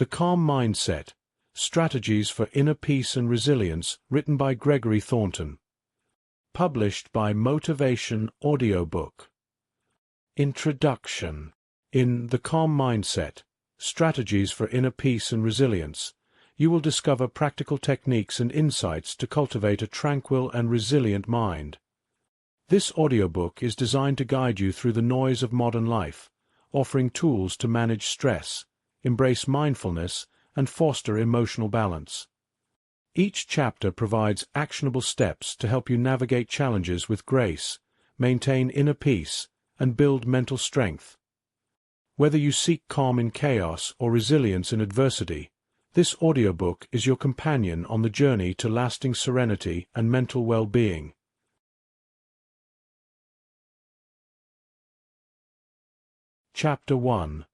The Calm Mindset, Strategies for Inner Peace and Resilience, written by Gregory Thornton. Published by Motivation Audiobook. Introduction. In The Calm Mindset, Strategies for Inner Peace and Resilience, you will discover practical techniques and insights to cultivate a tranquil and resilient mind. This audiobook is designed to guide you through the noise of modern life, offering tools to manage stress, embrace mindfulness, and foster emotional balance. Each chapter provides actionable steps to help you navigate challenges with grace, maintain inner peace, and build mental strength. Whether you seek calm in chaos or resilience in adversity, this audiobook is your companion on the journey to lasting serenity and mental well-being. Chapter 1.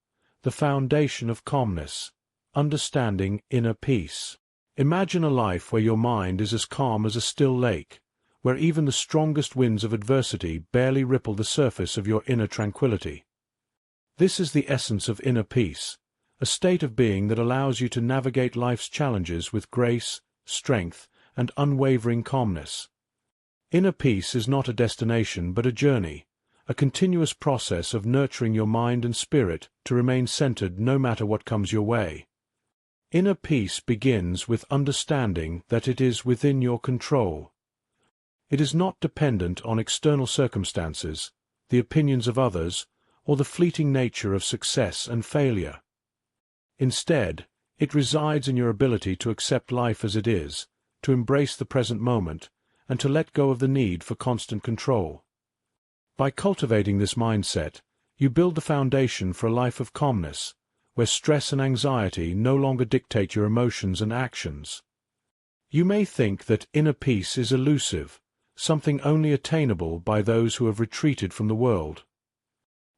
The Foundation of Calmness. Understanding Inner Peace. Imagine a life where your mind is as calm as a still lake, where even the strongest winds of adversity barely ripple the surface of your inner tranquility. This is the essence of inner peace, a state of being that allows you to navigate life's challenges with grace, strength, and unwavering calmness. Inner peace is not a destination but a journey, a continuous process of nurturing your mind and spirit to remain centered no matter what comes your way. Inner peace begins with understanding that it is within your control. It is not dependent on external circumstances, the opinions of others, or the fleeting nature of success and failure. Instead, it resides in your ability to accept life as it is, to embrace the present moment, and to let go of the need for constant control. By cultivating this mindset, you build the foundation for a life of calmness, where stress and anxiety no longer dictate your emotions and actions. You may think that inner peace is elusive, something only attainable by those who have retreated from the world.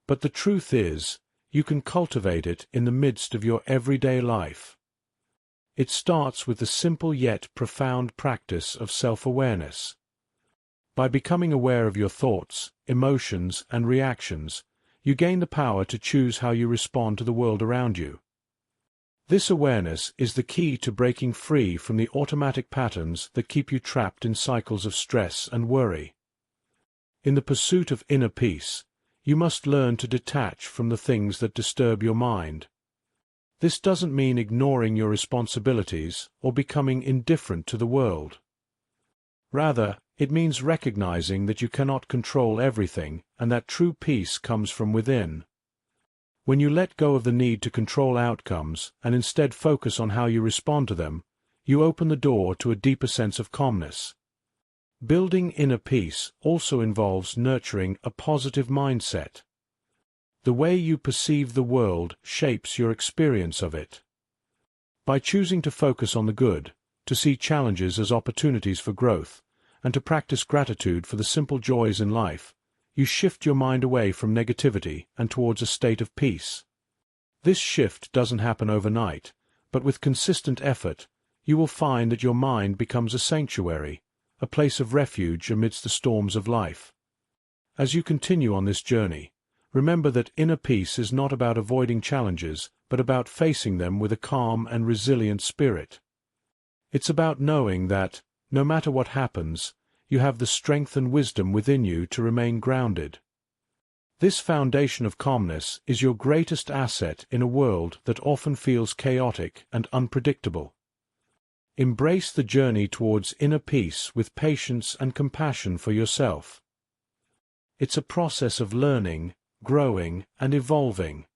But the truth is, you can cultivate it in the midst of your everyday life. It starts with the simple yet profound practice of self-awareness. By becoming aware of your thoughts, emotions, and reactions, you gain the power to choose how you respond to the world around you. This awareness is the key to breaking free from the automatic patterns that keep you trapped in cycles of stress and worry. In the pursuit of inner peace, you must learn to detach from the things that disturb your mind. This doesn't mean ignoring your responsibilities or becoming indifferent to the world. Rather, it means recognizing that you cannot control everything and that true peace comes from within. When you let go of the need to control outcomes and instead focus on how you respond to them, you open the door to a deeper sense of calmness. Building inner peace also involves nurturing a positive mindset. The way you perceive the world shapes your experience of it. By choosing to focus on the good, to see challenges as opportunities for growth, and to practice gratitude for the simple joys in life, you shift your mind away from negativity and towards a state of peace. This shift doesn't happen overnight, but with consistent effort, you will find that your mind becomes a sanctuary, a place of refuge amidst the storms of life. As you continue on this journey, remember that inner peace is not about avoiding challenges, but about facing them with a calm and resilient spirit. It's about knowing that, no matter what happens, you have the strength and wisdom within you to remain grounded. This foundation of calmness is your greatest asset in a world that often feels chaotic and unpredictable. Embrace the journey towards inner peace with patience and compassion for yourself. It's a process of learning, growing, and evolving.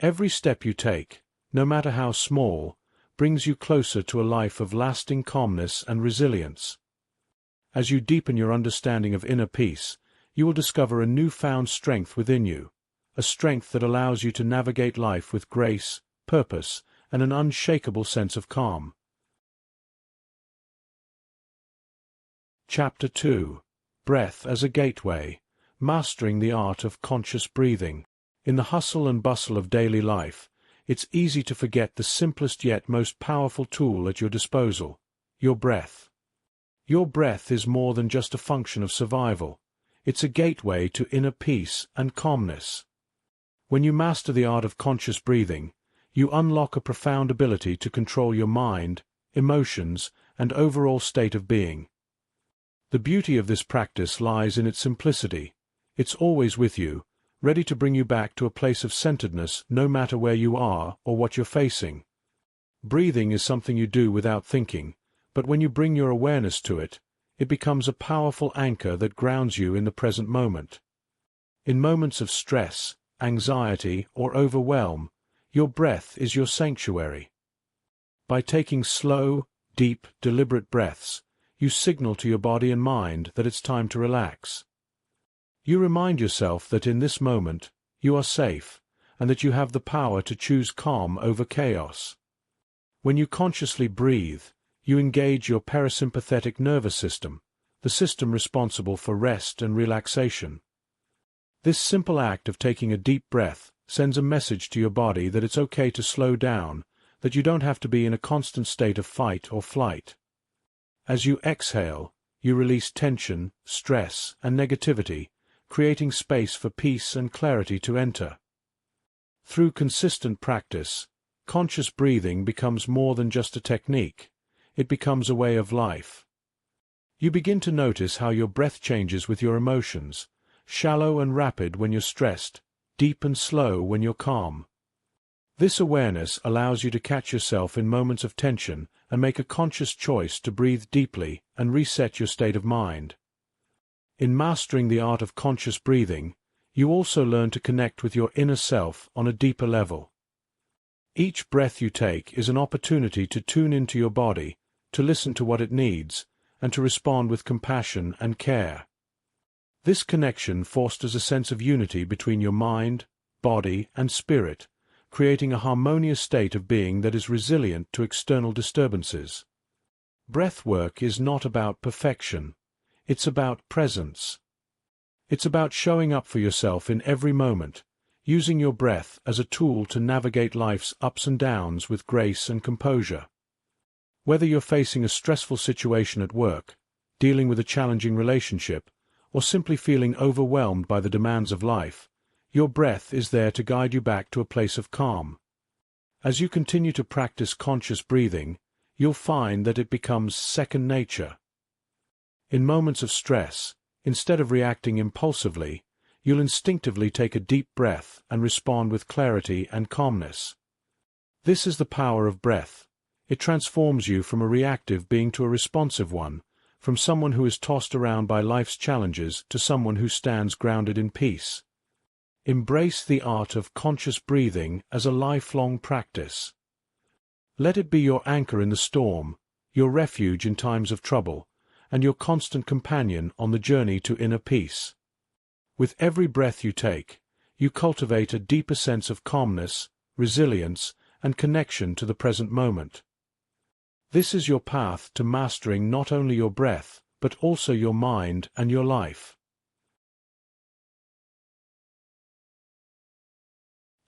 Every step you take, no matter how small, brings you closer to a life of lasting calmness and resilience. As you deepen your understanding of inner peace, you will discover a newfound strength within you, a strength that allows you to navigate life with grace, purpose, and an unshakable sense of calm. Chapter 2. Breath as a Gateway. Mastering the Art of Conscious Breathing. In the hustle and bustle of daily life, it's easy to forget the simplest yet most powerful tool at your disposal, your breath. Your breath is more than just a function of survival. It's a gateway to inner peace and calmness. When you master the art of conscious breathing, you unlock a profound ability to control your mind, emotions, and overall state of being. The beauty of this practice lies in its simplicity. It's always with you, ready to bring you back to a place of centeredness no matter where you are or what you're facing. Breathing is something you do without thinking, but when you bring your awareness to it, it becomes a powerful anchor that grounds you in the present moment. In moments of stress, anxiety, or overwhelm, your breath is your sanctuary. By taking slow, deep, deliberate breaths, you signal to your body and mind that it's time to relax. You remind yourself that in this moment, you are safe, and that you have the power to choose calm over chaos. When you consciously breathe, you engage your parasympathetic nervous system, the system responsible for rest and relaxation. This simple act of taking a deep breath sends a message to your body that it's okay to slow down, that you don't have to be in a constant state of fight or flight. As you exhale, you release tension, stress, and negativity, creating space for peace and clarity to enter. Through consistent practice, conscious breathing becomes more than just a technique. It becomes a way of life. You begin to notice how your breath changes with your emotions, shallow and rapid when you're stressed, deep and slow when you're calm. This awareness allows you to catch yourself in moments of tension and make a conscious choice to breathe deeply and reset your state of mind. In mastering the art of conscious breathing, you also learn to connect with your inner self on a deeper level. Each breath you take is an opportunity to tune into your body, to listen to what it needs, and to respond with compassion and care. This connection fosters a sense of unity between your mind, body, and spirit, creating a harmonious state of being that is resilient to external disturbances. Breath work is not about perfection. It's about presence. It's about showing up for yourself in every moment, using your breath as a tool to navigate life's ups and downs with grace and composure. Whether you're facing a stressful situation at work, dealing with a challenging relationship, or simply feeling overwhelmed by the demands of life, your breath is there to guide you back to a place of calm. As you continue to practice conscious breathing, you'll find that it becomes second nature. In moments of stress, instead of reacting impulsively, you'll instinctively take a deep breath and respond with clarity and calmness. This is the power of breath. It transforms you from a reactive being to a responsive one, from someone who is tossed around by life's challenges to someone who stands grounded in peace. Embrace the art of conscious breathing as a lifelong practice. Let it be your anchor in the storm, your refuge in times of trouble, and your constant companion on the journey to inner peace. With every breath you take, you cultivate a deeper sense of calmness, resilience, and connection to the present moment. This is your path to mastering not only your breath, but also your mind and your life.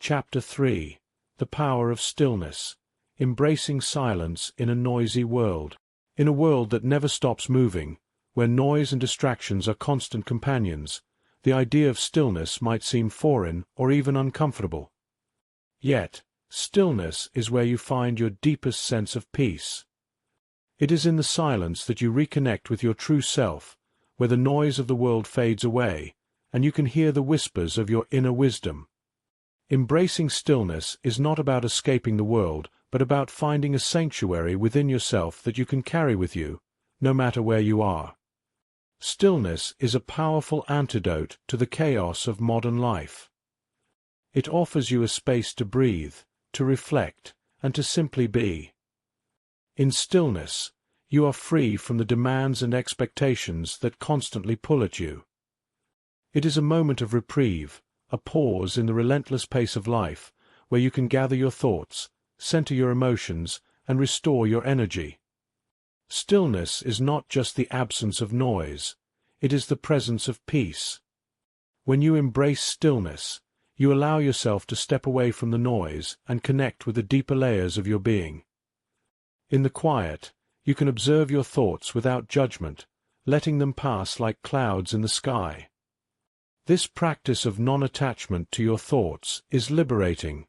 Chapter 3. The Power of Stillness. Embracing silence in a noisy world. In a world that never stops moving, where noise and distractions are constant companions, the idea of stillness might seem foreign or even uncomfortable. Yet, stillness is where you find your deepest sense of peace. It is in the silence that you reconnect with your true self, where the noise of the world fades away, and you can hear the whispers of your inner wisdom. Embracing stillness is not about escaping the world, but about finding a sanctuary within yourself that you can carry with you, no matter where you are. Stillness is a powerful antidote to the chaos of modern life. It offers you a space to breathe, to reflect, and to simply be. In stillness, you are free from the demands and expectations that constantly pull at you. It is a moment of reprieve, a pause in the relentless pace of life, where you can gather your thoughts, center your emotions, and restore your energy. Stillness is not just the absence of noise, it is the presence of peace. When you embrace stillness, you allow yourself to step away from the noise and connect with the deeper layers of your being. In the quiet, you can observe your thoughts without judgment, letting them pass like clouds in the sky. This practice of non-attachment to your thoughts is liberating.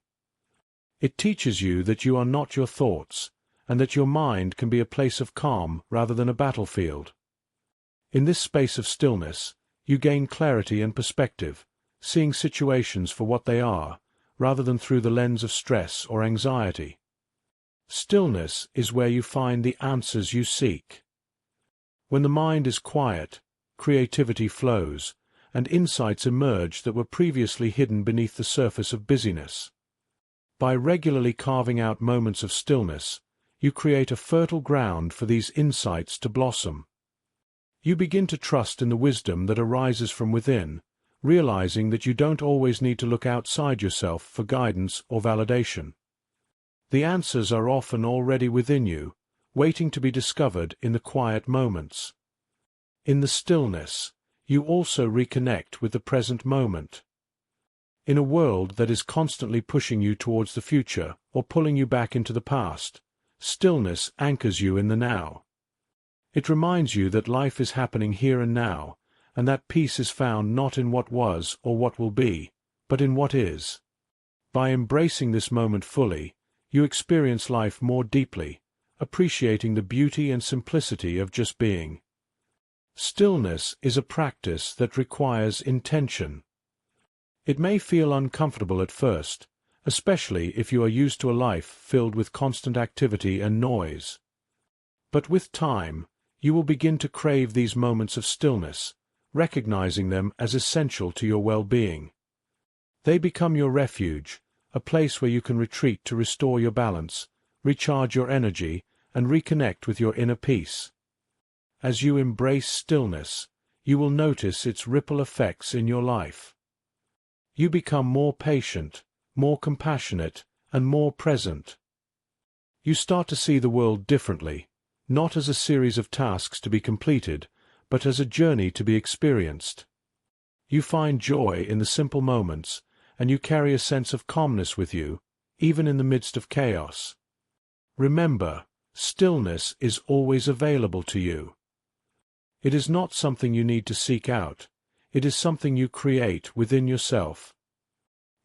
It teaches you that you are not your thoughts, and that your mind can be a place of calm rather than a battlefield. In this space of stillness, you gain clarity and perspective, seeing situations for what they are, rather than through the lens of stress or anxiety. Stillness is where you find the answers you seek. When the mind is quiet, creativity flows, and insights emerge that were previously hidden beneath the surface of busyness. By regularly carving out moments of stillness, you create a fertile ground for these insights to blossom. You begin to trust in the wisdom that arises from within, realizing that you don't always need to look outside yourself for guidance or validation. The answers are often already within you, waiting to be discovered in the quiet moments. In the stillness, you also reconnect with the present moment. In a world that is constantly pushing you towards the future or pulling you back into the past, stillness anchors you in the now. It reminds you that life is happening here and now, and that peace is found not in what was or what will be, but in what is. By embracing this moment fully, you experience life more deeply, appreciating the beauty and simplicity of just being. Stillness is a practice that requires intention. It may feel uncomfortable at first, especially if you are used to a life filled with constant activity and noise. But with time, you will begin to crave these moments of stillness, recognizing them as essential to your well-being. They become your refuge, a place where you can retreat to restore your balance, recharge your energy, and reconnect with your inner peace. As you embrace stillness, you will notice its ripple effects in your life. You become more patient, more compassionate, and more present. You start to see the world differently, not as a series of tasks to be completed, but as a journey to be experienced. You find joy in the simple moments, and you carry a sense of calmness with you, even in the midst of chaos. Remember, stillness is always available to you. It is not something you need to seek out, it is something you create within yourself.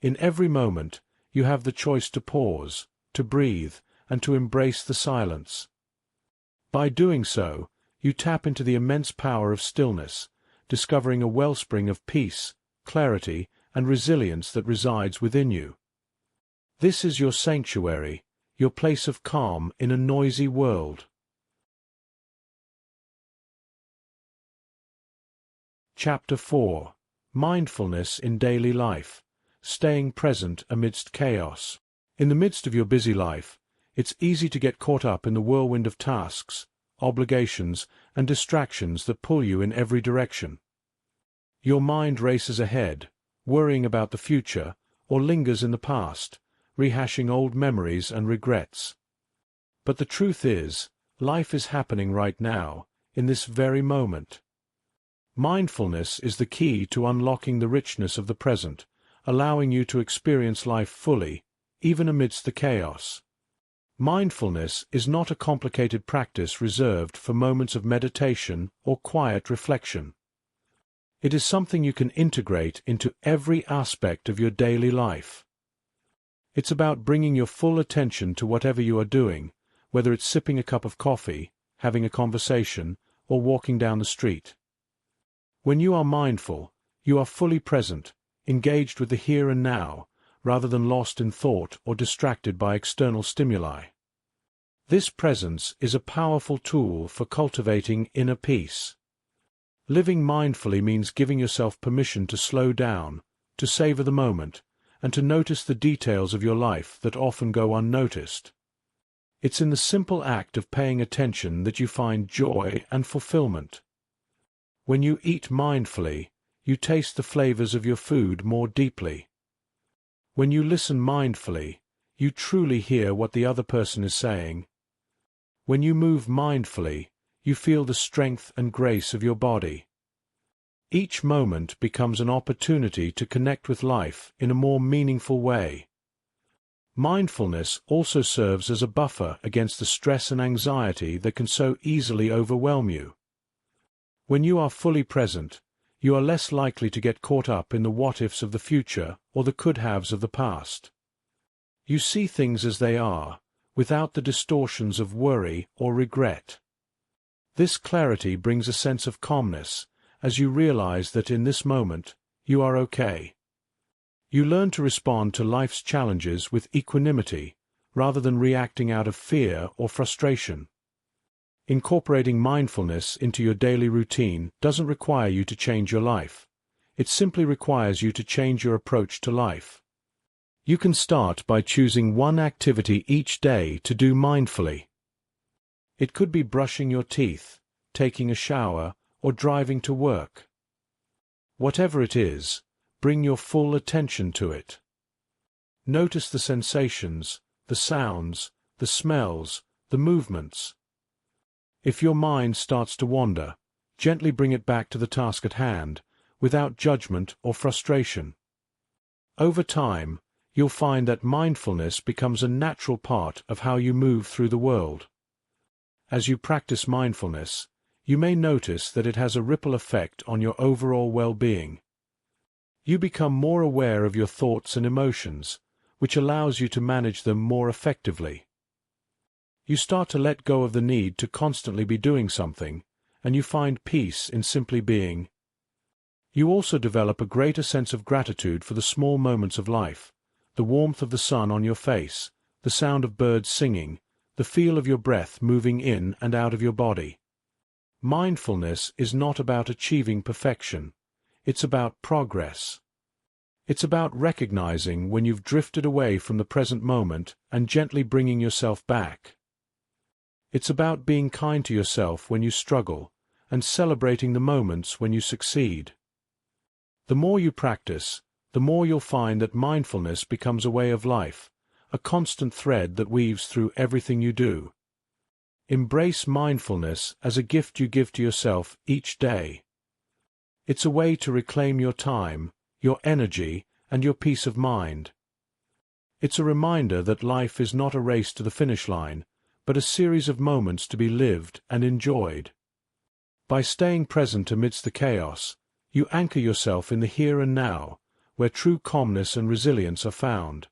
In every moment, you have the choice to pause, to breathe, and to embrace the silence. By doing so, you tap into the immense power of stillness, discovering a wellspring of peace, clarity, and resilience that resides within you. This is your sanctuary, your place of calm in a noisy world. Chapter 4. Mindfulness in Daily Life. Staying present amidst chaos. In the midst of your busy life, it's easy to get caught up in the whirlwind of tasks, obligations, and distractions that pull you in every direction. Your mind races ahead, worrying about the future, or lingers in the past, rehashing old memories and regrets. But the truth is, life is happening right now, in this very moment. Mindfulness is the key to unlocking the richness of the present, allowing you to experience life fully, even amidst the chaos. Mindfulness is not a complicated practice reserved for moments of meditation or quiet reflection. It is something you can integrate into every aspect of your daily life. It's about bringing your full attention to whatever you are doing, whether it's sipping a cup of coffee, having a conversation, or walking down the street. When you are mindful, you are fully present, engaged with the here and now, rather than lost in thought or distracted by external stimuli. This presence is a powerful tool for cultivating inner peace. Living mindfully means giving yourself permission to slow down, to savor the moment, and to notice the details of your life that often go unnoticed. It's in the simple act of paying attention that you find joy and fulfillment. When you eat mindfully, you taste the flavors of your food more deeply. When you listen mindfully, you truly hear what the other person is saying. When you move mindfully, you feel the strength and grace of your body. Each moment becomes an opportunity to connect with life in a more meaningful way. Mindfulness also serves as a buffer against the stress and anxiety that can so easily overwhelm you. When you are fully present, you are less likely to get caught up in the what-ifs of the future or the could-haves of the past. You see things as they are, without the distortions of worry or regret. This clarity brings a sense of calmness, as you realize that in this moment, you are okay. You learn to respond to life's challenges with equanimity, rather than reacting out of fear or frustration. Incorporating mindfulness into your daily routine doesn't require you to change your life. It simply requires you to change your approach to life. You can start by choosing one activity each day to do mindfully. It could be brushing your teeth, taking a shower, or driving to work. Whatever it is, bring your full attention to it. Notice the sensations, the sounds, the smells, the movements. If your mind starts to wander, gently bring it back to the task at hand, without judgment or frustration. Over time, you'll find that mindfulness becomes a natural part of how you move through the world. As you practice mindfulness, you may notice that it has a ripple effect on your overall well-being. You become more aware of your thoughts and emotions, which allows you to manage them more effectively. You start to let go of the need to constantly be doing something, and you find peace in simply being. You also develop a greater sense of gratitude for the small moments of life, the warmth of the sun on your face, the sound of birds singing, the feel of your breath moving in and out of your body. Mindfulness is not about achieving perfection. It's about progress. It's about recognizing when you've drifted away from the present moment and gently bringing yourself back. It's about being kind to yourself when you struggle and celebrating the moments when you succeed. The more you practice, the more you'll find that mindfulness becomes a way of life, a constant thread that weaves through everything you do. Embrace mindfulness as a gift you give to yourself each day. It's a way to reclaim your time, your energy, and your peace of mind. It's a reminder that life is not a race to the finish line, but a series of moments to be lived and enjoyed. By staying present amidst the chaos, you anchor yourself in the here and now, where true calmness and resilience are found.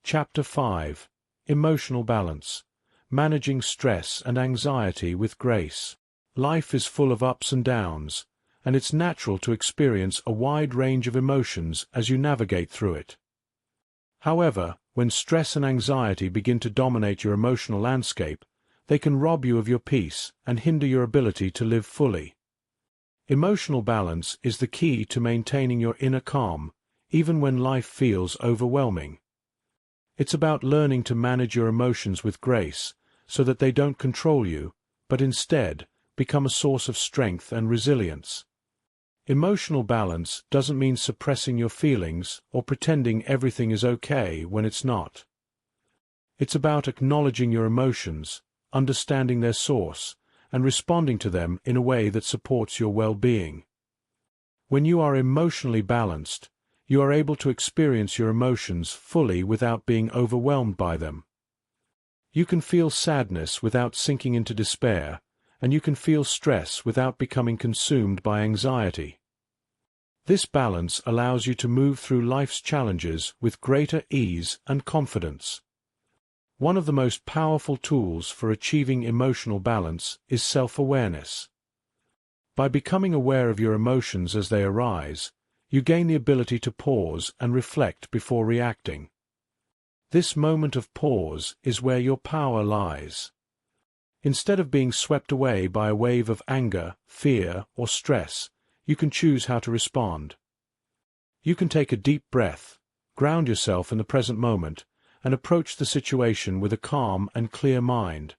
Chapter 5. Emotional Balance. Managing Stress and Anxiety with Grace. Life is full of ups and downs, and it's natural to experience a wide range of emotions as you navigate through it. However, when stress and anxiety begin to dominate your emotional landscape, they can rob you of your peace and hinder your ability to live fully. Emotional balance is the key to maintaining your inner calm, even when life feels overwhelming. It's about learning to manage your emotions with grace, so that they don't control you, but instead become a source of strength and resilience. Emotional balance doesn't mean suppressing your feelings or pretending everything is okay when it's not. It's about acknowledging your emotions, understanding their source, and responding to them in a way that supports your well-being. When you are emotionally balanced, you are able to experience your emotions fully without being overwhelmed by them. You can feel sadness without sinking into despair, and you can feel stress without becoming consumed by anxiety. This balance allows you to move through life's challenges with greater ease and confidence. One of the most powerful tools for achieving emotional balance is self-awareness. By becoming aware of your emotions as they arise, you gain the ability to pause and reflect before reacting. This moment of pause is where your power lies. Instead of being swept away by a wave of anger, fear, or stress, you can choose how to respond. You can take a deep breath, ground yourself in the present moment, and approach the situation with a calm and clear mind.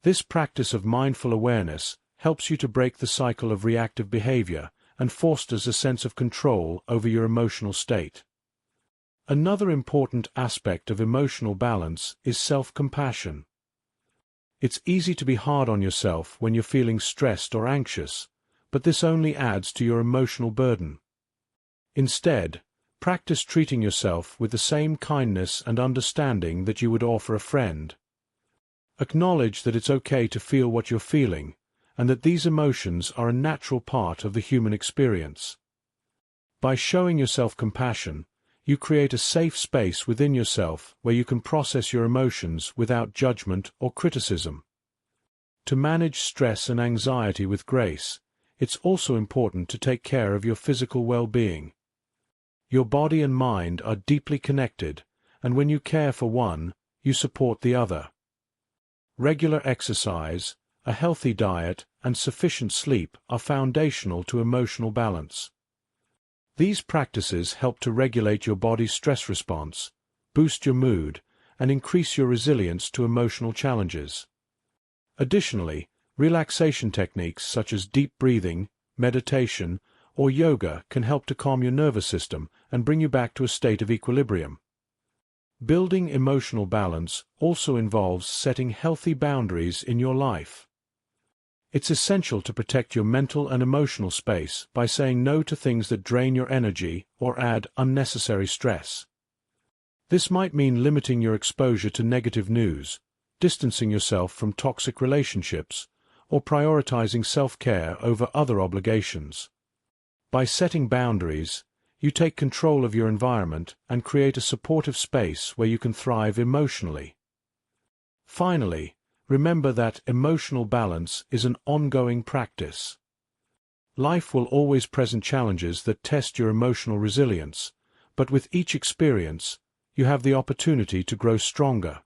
This practice of mindful awareness helps you to break the cycle of reactive behavior and fosters a sense of control over your emotional state. Another important aspect of emotional balance is self-compassion. It's easy to be hard on yourself when you're feeling stressed or anxious, but this only adds to your emotional burden. Instead, practice treating yourself with the same kindness and understanding that you would offer a friend. Acknowledge that it's okay to feel what you're feeling, and that these emotions are a natural part of the human experience. By showing yourself compassion, you create a safe space within yourself where you can process your emotions without judgment or criticism. To manage stress and anxiety with grace, it's also important to take care of your physical well-being. Your body and mind are deeply connected, and when you care for one, you support the other. Regular exercise, a healthy diet, and sufficient sleep are foundational to emotional balance. These practices help to regulate your body's stress response, boost your mood, and increase your resilience to emotional challenges. Additionally, relaxation techniques such as deep breathing, meditation, or yoga can help to calm your nervous system and bring you back to a state of equilibrium. Building emotional balance also involves setting healthy boundaries in your life. It's essential to protect your mental and emotional space by saying no to things that drain your energy or add unnecessary stress. This might mean limiting your exposure to negative news, distancing yourself from toxic relationships, or prioritizing self-care over other obligations. By setting boundaries, you take control of your environment and create a supportive space where you can thrive emotionally. Finally, remember that emotional balance is an ongoing practice. Life will always present challenges that test your emotional resilience, but with each experience, you have the opportunity to grow stronger.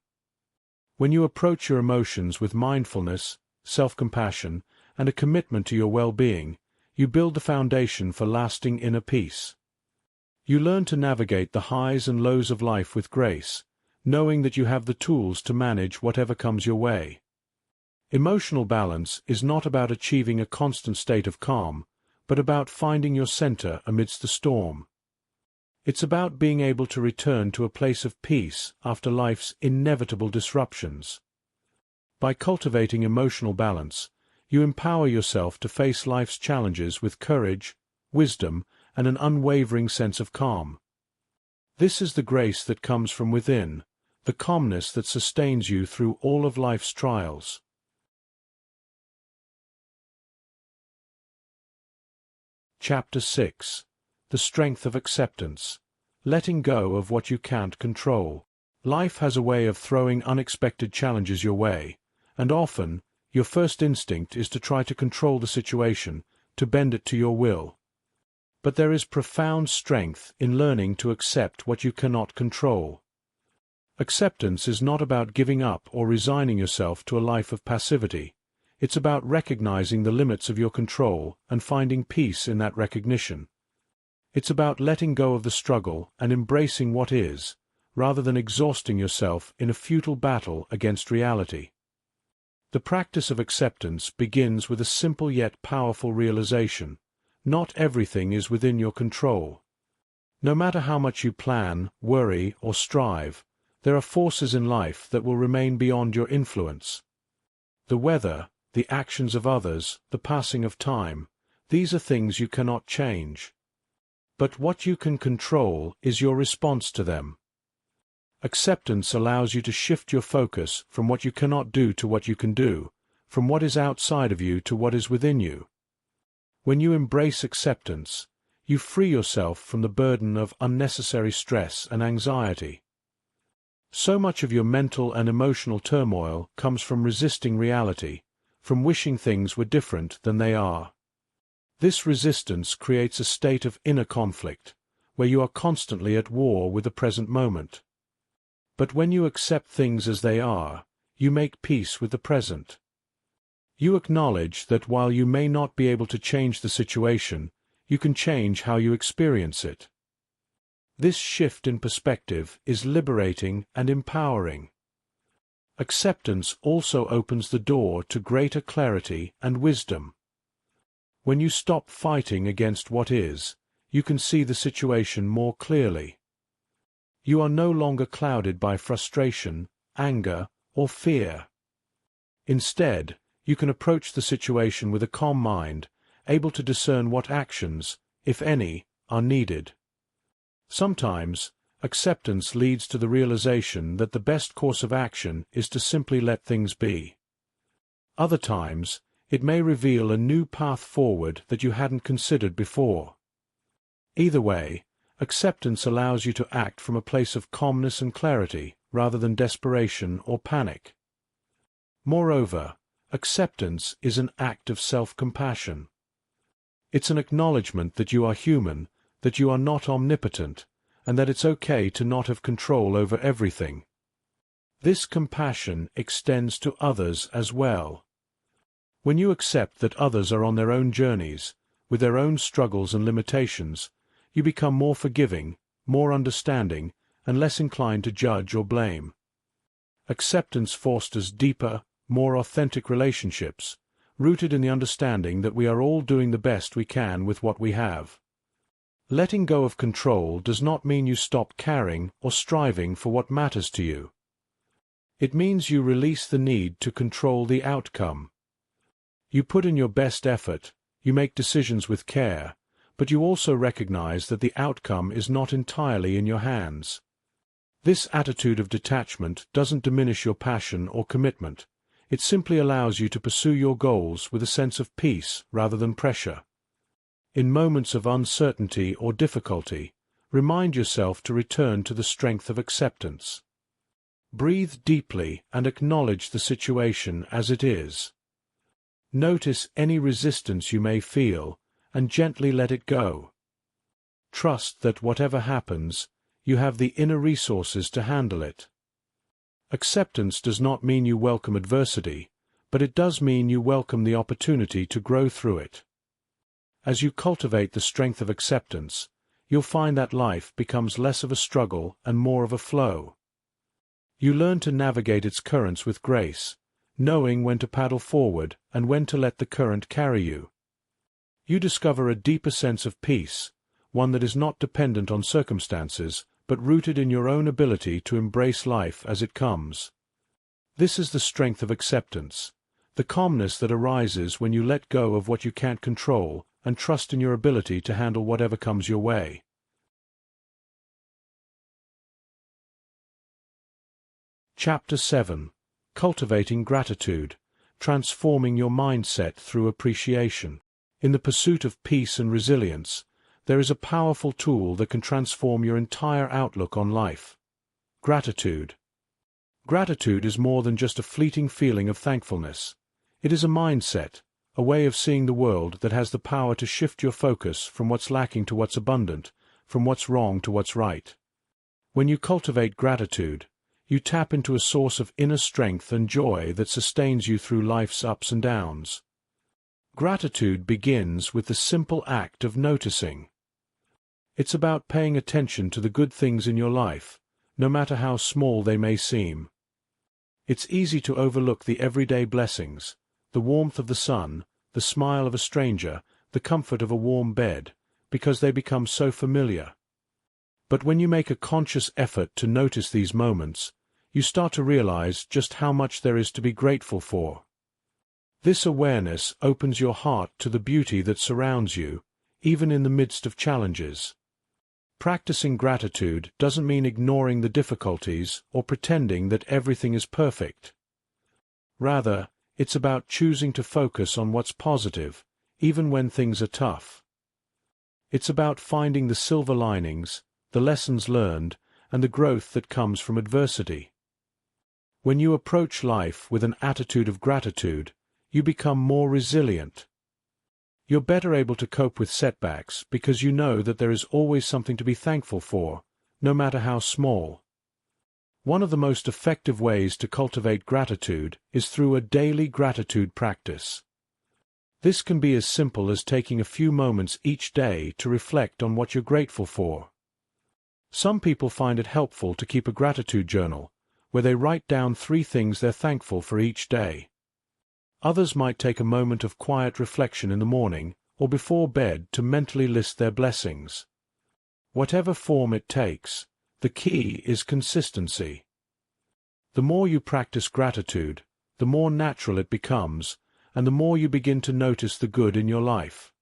When you approach your emotions with mindfulness, self-compassion, and a commitment to your well-being, you build the foundation for lasting inner peace. You learn to navigate the highs and lows of life with grace, knowing that you have the tools to manage whatever comes your way. Emotional balance is not about achieving a constant state of calm, but about finding your center amidst the storm. It's about being able to return to a place of peace after life's inevitable disruptions. By cultivating emotional balance, you empower yourself to face life's challenges with courage, wisdom, and an unwavering sense of calm. This is the grace that comes from within, the calmness that sustains you through all of life's trials. Chapter 6. The Strength of Acceptance. Letting go of what you can't control. Life has a way of throwing unexpected challenges your way, and often, your first instinct is to try to control the situation, to bend it to your will. But there is profound strength in learning to accept what you cannot control. Acceptance is not about giving up or resigning yourself to a life of passivity. It's about recognizing the limits of your control and finding peace in that recognition. It's about letting go of the struggle and embracing what is, rather than exhausting yourself in a futile battle against reality. The practice of acceptance begins with a simple yet powerful realization: not everything is within your control. No matter how much you plan, worry, or strive, there are forces in life that will remain beyond your influence. The weather, the actions of others, the passing of time, these are things you cannot change. But what you can control is your response to them. Acceptance allows you to shift your focus from what you cannot do to what you can do, from what is outside of you to what is within you. When you embrace acceptance, you free yourself from the burden of unnecessary stress and anxiety. So much of your mental and emotional turmoil comes from resisting reality, from wishing things were different than they are. This resistance creates a state of inner conflict, where you are constantly at war with the present moment. But when you accept things as they are, you make peace with the present. You acknowledge that while you may not be able to change the situation, you can change how you experience it. This shift in perspective is liberating and empowering. Acceptance also opens the door to greater clarity and wisdom. When you stop fighting against what is, you can see the situation more clearly. You are no longer clouded by frustration, anger, or fear. Instead, you can approach the situation with a calm mind, able to discern what actions, if any, are needed. Sometimes, acceptance leads to the realization that the best course of action is to simply let things be. Other times, it may reveal a new path forward that you hadn't considered before. Either way, acceptance allows you to act from a place of calmness and clarity rather than desperation or panic. Moreover, acceptance is an act of self-compassion. It's an acknowledgement that you are human, that you are not omnipotent, and that it's okay to not have control over everything. This compassion extends to others as well. When you accept that others are on their own journeys, with their own struggles and limitations, you become more forgiving, more understanding, and less inclined to judge or blame. Acceptance fosters deeper, more authentic relationships, rooted in the understanding that we are all doing the best we can with what we have. Letting go of control does not mean you stop caring or striving for what matters to you. It means you release the need to control the outcome. You put in your best effort, you make decisions with care, but you also recognize that the outcome is not entirely in your hands. This attitude of detachment doesn't diminish your passion or commitment. It simply allows you to pursue your goals with a sense of peace rather than pressure. In moments of uncertainty or difficulty, remind yourself to return to the strength of acceptance. Breathe deeply and acknowledge the situation as it is. Notice any resistance you may feel, and gently let it go. Trust that whatever happens, you have the inner resources to handle it. Acceptance does not mean you welcome adversity, but it does mean you welcome the opportunity to grow through it. As you cultivate the strength of acceptance, you'll find that life becomes less of a struggle and more of a flow. You learn to navigate its currents with grace, knowing when to paddle forward and when to let the current carry you. You discover a deeper sense of peace, one that is not dependent on circumstances, but rooted in your own ability to embrace life as it comes. This is the strength of acceptance, the calmness that arises when you let go of what you can't control and trust in your ability to handle whatever comes your way. Chapter 7. Cultivating Gratitude, Transforming Your Mindset Through Appreciation. In the pursuit of peace and resilience, there is a powerful tool that can transform your entire outlook on life. Gratitude. Gratitude is more than just a fleeting feeling of thankfulness. It is a mindset, a way of seeing the world that has the power to shift your focus from what's lacking to what's abundant, from what's wrong to what's right. When you cultivate gratitude, you tap into a source of inner strength and joy that sustains you through life's ups and downs. Gratitude begins with the simple act of noticing. It's about paying attention to the good things in your life, no matter how small they may seem. It's easy to overlook the everyday blessings, the warmth of the sun, the smile of a stranger, the comfort of a warm bed, because they become so familiar. But when you make a conscious effort to notice these moments, you start to realize just how much there is to be grateful for. This awareness opens your heart to the beauty that surrounds you, even in the midst of challenges. Practicing gratitude doesn't mean ignoring the difficulties or pretending that everything is perfect. Rather, it's about choosing to focus on what's positive, even when things are tough. It's about finding the silver linings, the lessons learned, and the growth that comes from adversity. When you approach life with an attitude of gratitude, you become more resilient. You're better able to cope with setbacks because you know that there is always something to be thankful for, no matter how small. One of the most effective ways to cultivate gratitude is through a daily gratitude practice. This can be as simple as taking a few moments each day to reflect on what you're grateful for. Some people find it helpful to keep a gratitude journal, where they write down 3 things they're thankful for each day. Others might take a moment of quiet reflection in the morning or before bed to mentally list their blessings. Whatever form it takes, the key is consistency. The more you practice gratitude, the more natural it becomes, and the more you begin to notice the good in your life.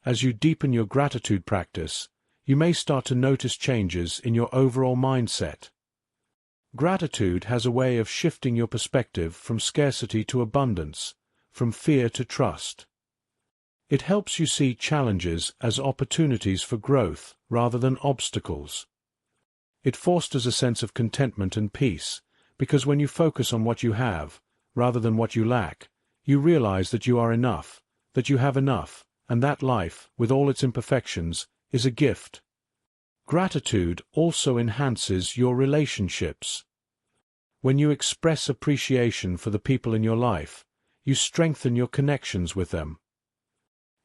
As you deepen your gratitude practice, you may start to notice changes in your overall mindset. Gratitude has a way of shifting your perspective from scarcity to abundance, from fear to trust. It helps you see challenges as opportunities for growth rather than obstacles. It fosters a sense of contentment and peace, because when you focus on what you have, rather than what you lack, you realize that you are enough, that you have enough, and that life, with all its imperfections, is a gift. Gratitude also enhances your relationships. When you express appreciation for the people in your life, you strengthen your connections with them.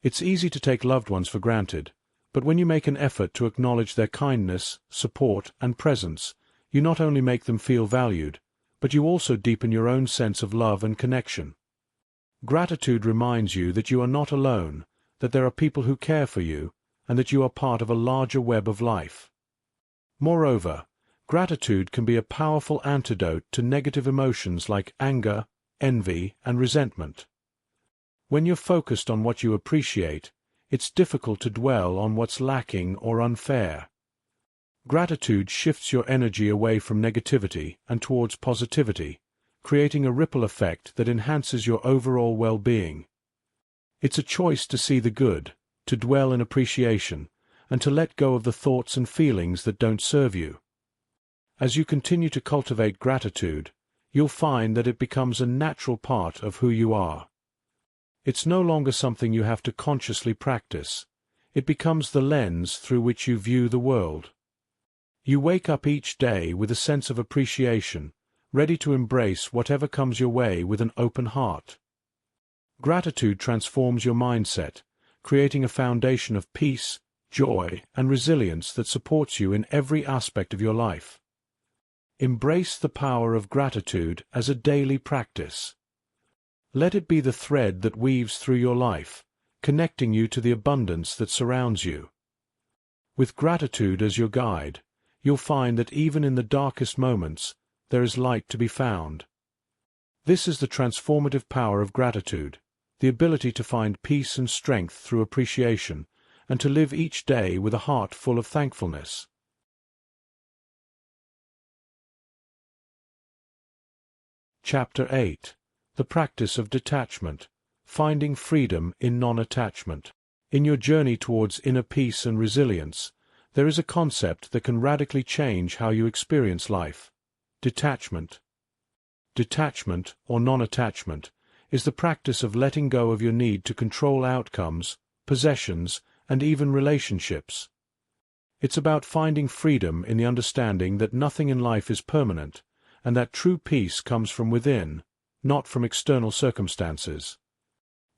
It's easy to take loved ones for granted, but when you make an effort to acknowledge their kindness, support, and presence, you not only make them feel valued, but you also deepen your own sense of love and connection. Gratitude reminds you that you are not alone, that there are people who care for you, and that you are part of a larger web of life. Moreover, gratitude can be a powerful antidote to negative emotions like anger, envy, and resentment. When you're focused on what you appreciate, it's difficult to dwell on what's lacking or unfair. Gratitude shifts your energy away from negativity and towards positivity, creating a ripple effect that enhances your overall well-being. It's a choice to see the good, to dwell in appreciation, and to let go of the thoughts and feelings that don't serve you. As you continue to cultivate gratitude, you'll find that it becomes a natural part of who you are. It's no longer something you have to consciously practice. It becomes the lens through which you view the world. You wake up each day with a sense of appreciation, ready to embrace whatever comes your way with an open heart. Gratitude transforms your mindset, creating a foundation of peace, joy, and resilience that supports you in every aspect of your life. Embrace the power of gratitude as a daily practice. Let it be the thread that weaves through your life, connecting you to the abundance that surrounds you. With gratitude as your guide, you'll find that even in the darkest moments, there is light to be found. This is the transformative power of gratitude, the ability to find peace and strength through appreciation, and to live each day with a heart full of thankfulness. Chapter 8. The Practice of Detachment, Finding Freedom in Non-Attachment. In your journey towards inner peace and resilience, there is a concept that can radically change how you experience life: detachment. Detachment, or non-attachment, is the practice of letting go of your need to control outcomes, possessions, and even relationships. It's about finding freedom in the understanding that nothing in life is permanent, and that true peace comes from within, not from external circumstances.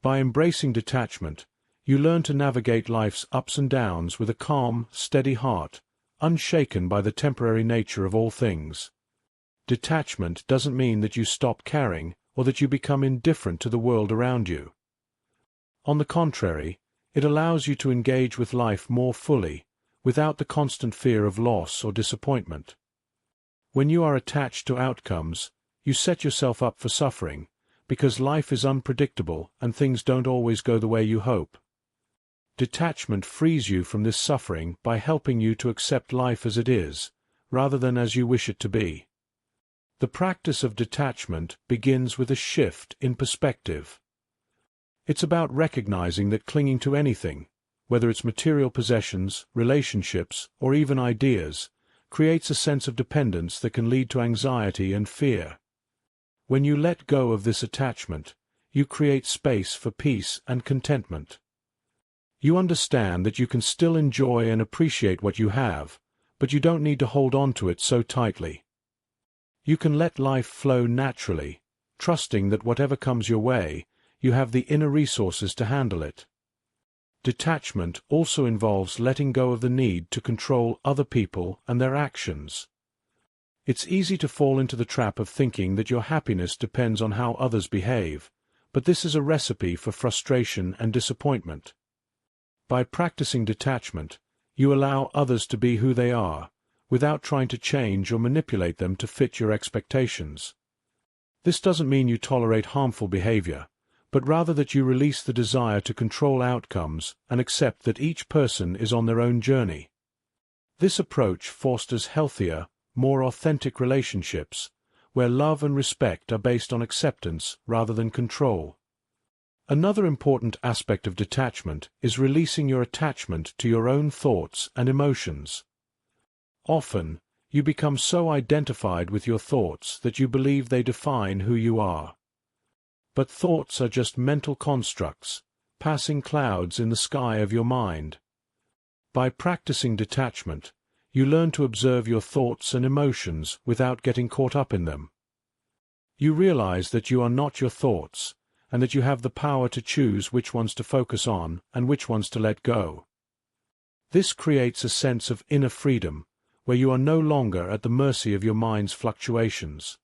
By embracing detachment, you learn to navigate life's ups and downs with a calm, steady heart, unshaken by the temporary nature of all things. Detachment doesn't mean that you stop caring or that you become indifferent to the world around you. On the contrary, it allows you to engage with life more fully, without the constant fear of loss or disappointment. When you are attached to outcomes, you set yourself up for suffering, because life is unpredictable and things don't always go the way you hope. Detachment frees you from this suffering by helping you to accept life as it is, rather than as you wish it to be. The practice of detachment begins with a shift in perspective. It's about recognizing that clinging to anything, whether it's material possessions, relationships, or even ideas, creates a sense of dependence that can lead to anxiety and fear. When you let go of this attachment, you create space for peace and contentment. You understand that you can still enjoy and appreciate what you have, but you don't need to hold on to it so tightly. You can let life flow naturally, trusting that whatever comes your way, you have the inner resources to handle it. Detachment also involves letting go of the need to control other people and their actions. It's easy to fall into the trap of thinking that your happiness depends on how others behave, but this is a recipe for frustration and disappointment. By practicing detachment, you allow others to be who they are, without trying to change or manipulate them to fit your expectations. This doesn't mean you tolerate harmful behavior, but rather that you release the desire to control outcomes and accept that each person is on their own journey. This approach fosters healthier, more authentic relationships, where love and respect are based on acceptance rather than control. Another important aspect of detachment is releasing your attachment to your own thoughts and emotions. Often, you become so identified with your thoughts that you believe they define who you are. But thoughts are just mental constructs, passing clouds in the sky of your mind. By practicing detachment, you learn to observe your thoughts and emotions without getting caught up in them. You realize that you are not your thoughts, and that you have the power to choose which ones to focus on and which ones to let go. This creates a sense of inner freedom, where you are no longer at the mercy of your mind's fluctuations.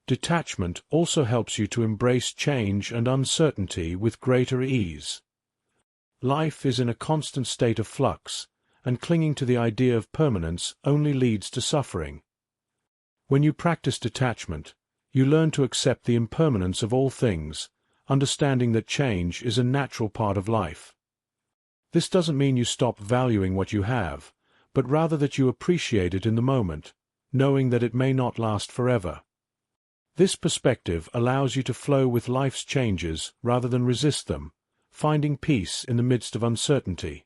Detachment also helps you to embrace change and uncertainty with greater ease. Life is in a constant state of flux, and clinging to the idea of permanence only leads to suffering. When you practice detachment, you learn to accept the impermanence of all things, understanding that change is a natural part of life. This doesn't mean you stop valuing what you have, but rather that you appreciate it in the moment, knowing that it may not last forever. This perspective allows you to flow with life's changes rather than resist them, finding peace in the midst of uncertainty.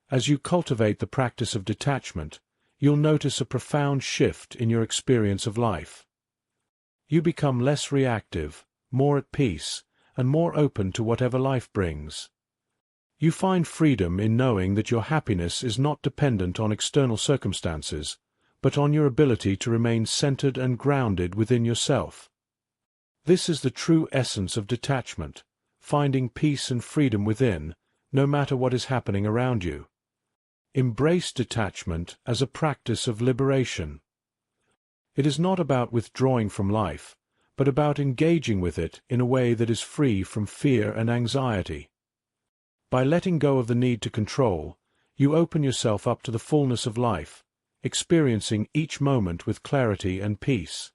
As you cultivate the practice of detachment, you'll notice a profound shift in your experience of life. You become less reactive, more at peace, and more open to whatever life brings. You find freedom in knowing that your happiness is not dependent on external circumstances, but on your ability to remain centered and grounded within yourself. This is the true essence of detachment, finding peace and freedom within, no matter what is happening around you. Embrace detachment as a practice of liberation. It is not about withdrawing from life, but about engaging with it in a way that is free from fear and anxiety. By letting go of the need to control, you open yourself up to the fullness of life, experiencing each moment with clarity and peace.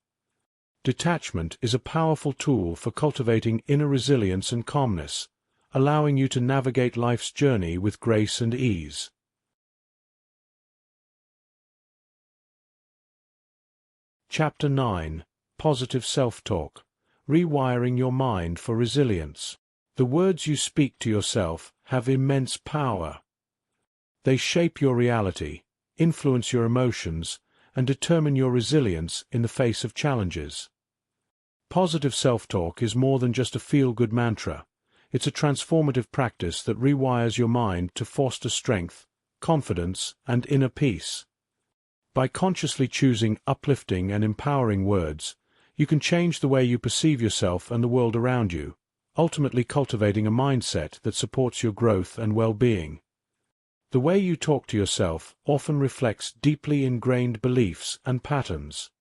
Detachment is a powerful tool for cultivating inner resilience and calmness, allowing you to navigate life's journey with grace and ease. Chapter 9. Positive Self-Talk. Rewiring your mind for resilience. The words you speak to yourself have immense power. They shape your reality, influence your emotions, and determine your resilience in the face of challenges. Positive self-talk is more than just a feel-good mantra. It's a transformative practice that rewires your mind to foster strength, confidence, and inner peace. By consciously choosing uplifting and empowering words, you can change the way you perceive yourself and the world around you, ultimately cultivating a mindset that supports your growth and well-being. The way you talk to yourself often reflects deeply ingrained beliefs and patterns.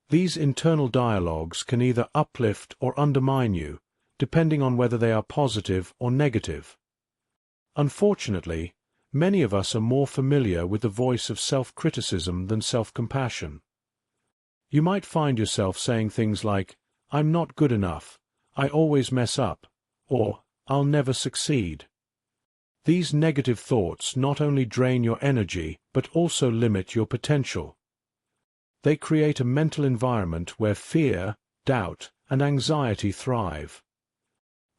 These internal dialogues can either uplift or undermine you, depending on whether they are positive or negative. Unfortunately, many of us are more familiar with the voice of self-criticism than self-compassion. You might find yourself saying things like, "I'm not good enough," "I always mess up," or "I'll never succeed." These negative thoughts not only drain your energy but also limit your potential. They create a mental environment where fear, doubt, and anxiety thrive.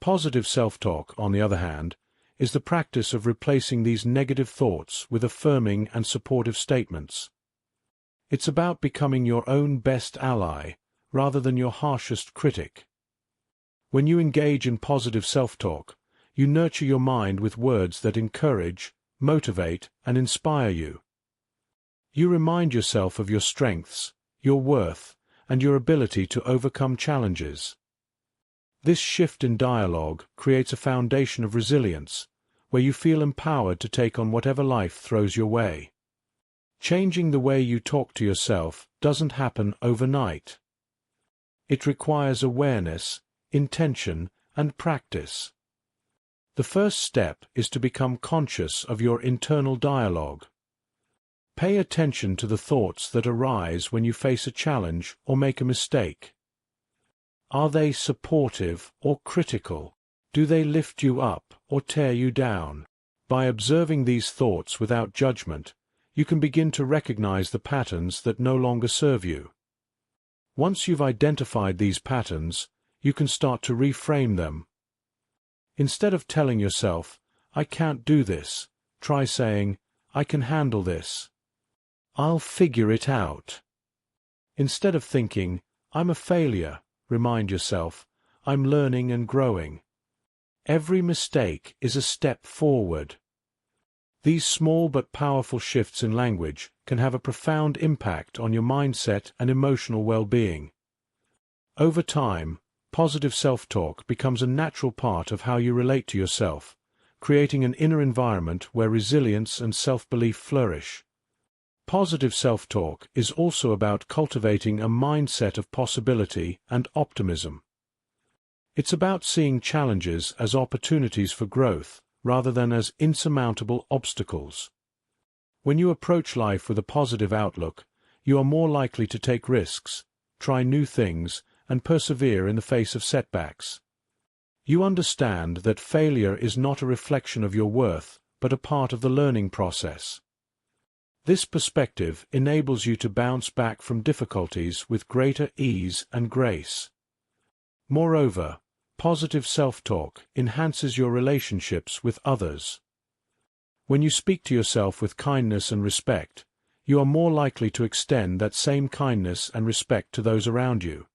Positive self-talk, on the other hand, is the practice of replacing these negative thoughts with affirming and supportive statements. It's about becoming your own best ally, rather than your harshest critic. When you engage in positive self-talk, you nurture your mind with words that encourage, motivate, and inspire you. You remind yourself of your strengths, your worth, and your ability to overcome challenges. This shift in dialogue creates a foundation of resilience, where you feel empowered to take on whatever life throws your way. Changing the way you talk to yourself doesn't happen overnight. It requires awareness, intention, and practice. The first step is to become conscious of your internal dialogue. Pay attention to the thoughts that arise when you face a challenge or make a mistake. Are they supportive or critical? Do they lift you up or tear you down? By observing these thoughts without judgment, you can begin to recognize the patterns that no longer serve you. Once you've identified these patterns, you can start to reframe them. Instead of telling yourself, "I can't do this," try saying, "I can handle this. I'll figure it out." Instead of thinking, "I'm a failure," remind yourself, "I'm learning and growing. Every mistake is a step forward." These small but powerful shifts in language can have a profound impact on your mindset and emotional well-being. Over time, positive self-talk becomes a natural part of how you relate to yourself, creating an inner environment where resilience and self-belief flourish. Positive self-talk is also about cultivating a mindset of possibility and optimism. It's about seeing challenges as opportunities for growth, rather than as insurmountable obstacles. When you approach life with a positive outlook, you are more likely to take risks, try new things, and persevere in the face of setbacks. You understand that failure is not a reflection of your worth, but a part of the learning process. This perspective enables you to bounce back from difficulties with greater ease and grace. Moreover, positive self-talk enhances your relationships with others. When you speak to yourself with kindness and respect, you are more likely to extend that same kindness and respect to those around you.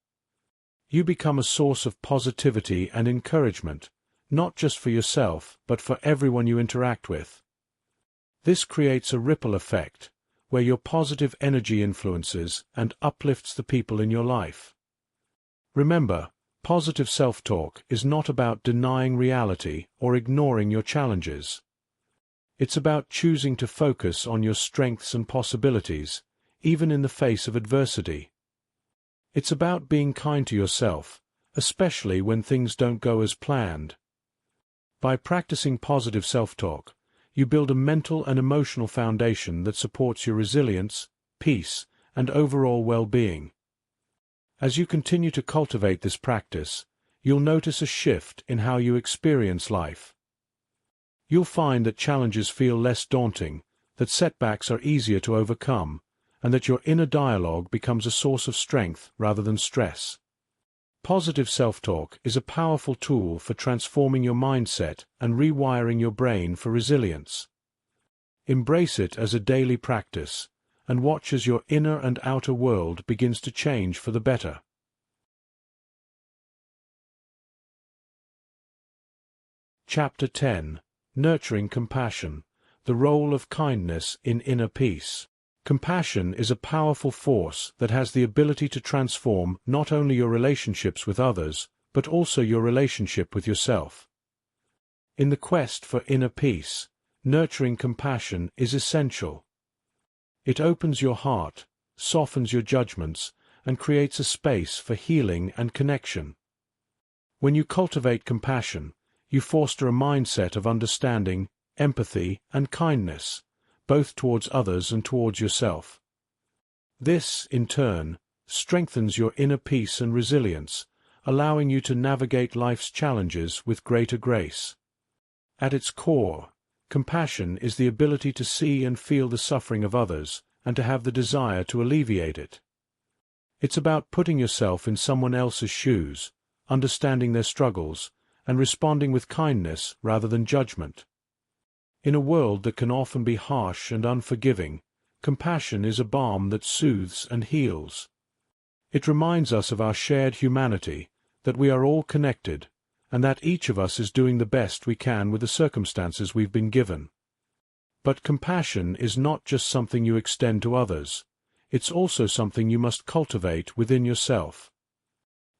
You become a source of positivity and encouragement, not just for yourself, but for everyone you interact with. This creates a ripple effect, where your positive energy influences and uplifts the people in your life. Remember, positive self-talk is not about denying reality or ignoring your challenges. It's about choosing to focus on your strengths and possibilities, even in the face of adversity. It's about being kind to yourself, especially when things don't go as planned. By practicing positive self-talk, you build a mental and emotional foundation that supports your resilience, peace, and overall well-being. As you continue to cultivate this practice, you'll notice a shift in how you experience life. You'll find that challenges feel less daunting, that setbacks are easier to overcome, and that your inner dialogue becomes a source of strength rather than stress. Positive self-talk is a powerful tool for transforming your mindset and rewiring your brain for resilience. Embrace it as a daily practice, and watch as your inner and outer world begins to change for the better. Chapter 10. Nurturing Compassion, the Role of Kindness in Inner Peace. Compassion is a powerful force that has the ability to transform not only your relationships with others, but also your relationship with yourself. In the quest for inner peace, nurturing compassion is essential. It opens your heart, softens your judgments, and creates a space for healing and connection. When you cultivate compassion, you foster a mindset of understanding, empathy, and kindness, both towards others and towards yourself. This, in turn, strengthens your inner peace and resilience, allowing you to navigate life's challenges with greater grace. At its core, compassion is the ability to see and feel the suffering of others, and to have the desire to alleviate it. It's about putting yourself in someone else's shoes, understanding their struggles, and responding with kindness rather than judgment. In a world that can often be harsh and unforgiving, compassion is a balm that soothes and heals. It reminds us of our shared humanity, that we are all connected, and that each of us is doing the best we can with the circumstances we've been given. But compassion is not just something you extend to others, it's also something you must cultivate within yourself.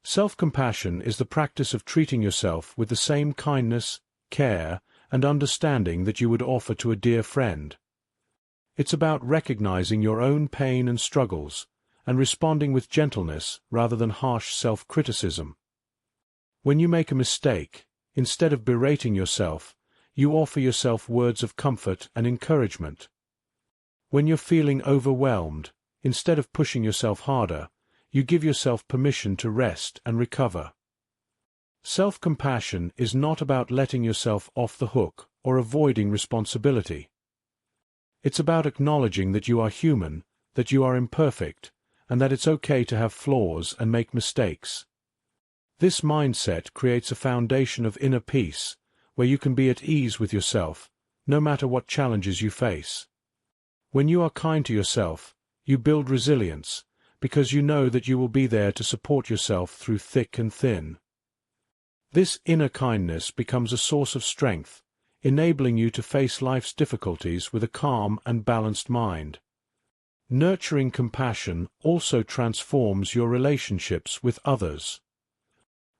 Self-compassion is the practice of treating yourself with the same kindness, care, and understanding that you would offer to a dear friend. It's about recognizing your own pain and struggles, and responding with gentleness rather than harsh self-criticism. When you make a mistake, instead of berating yourself, you offer yourself words of comfort and encouragement. When you're feeling overwhelmed, instead of pushing yourself harder, you give yourself permission to rest and recover. Self-compassion is not about letting yourself off the hook or avoiding responsibility. It's about acknowledging that you are human, that you are imperfect, and that it's okay to have flaws and make mistakes. This mindset creates a foundation of inner peace, where you can be at ease with yourself, no matter what challenges you face. When you are kind to yourself, you build resilience, because you know that you will be there to support yourself through thick and thin. This inner kindness becomes a source of strength, enabling you to face life's difficulties with a calm and balanced mind. Nurturing compassion also transforms your relationships with others.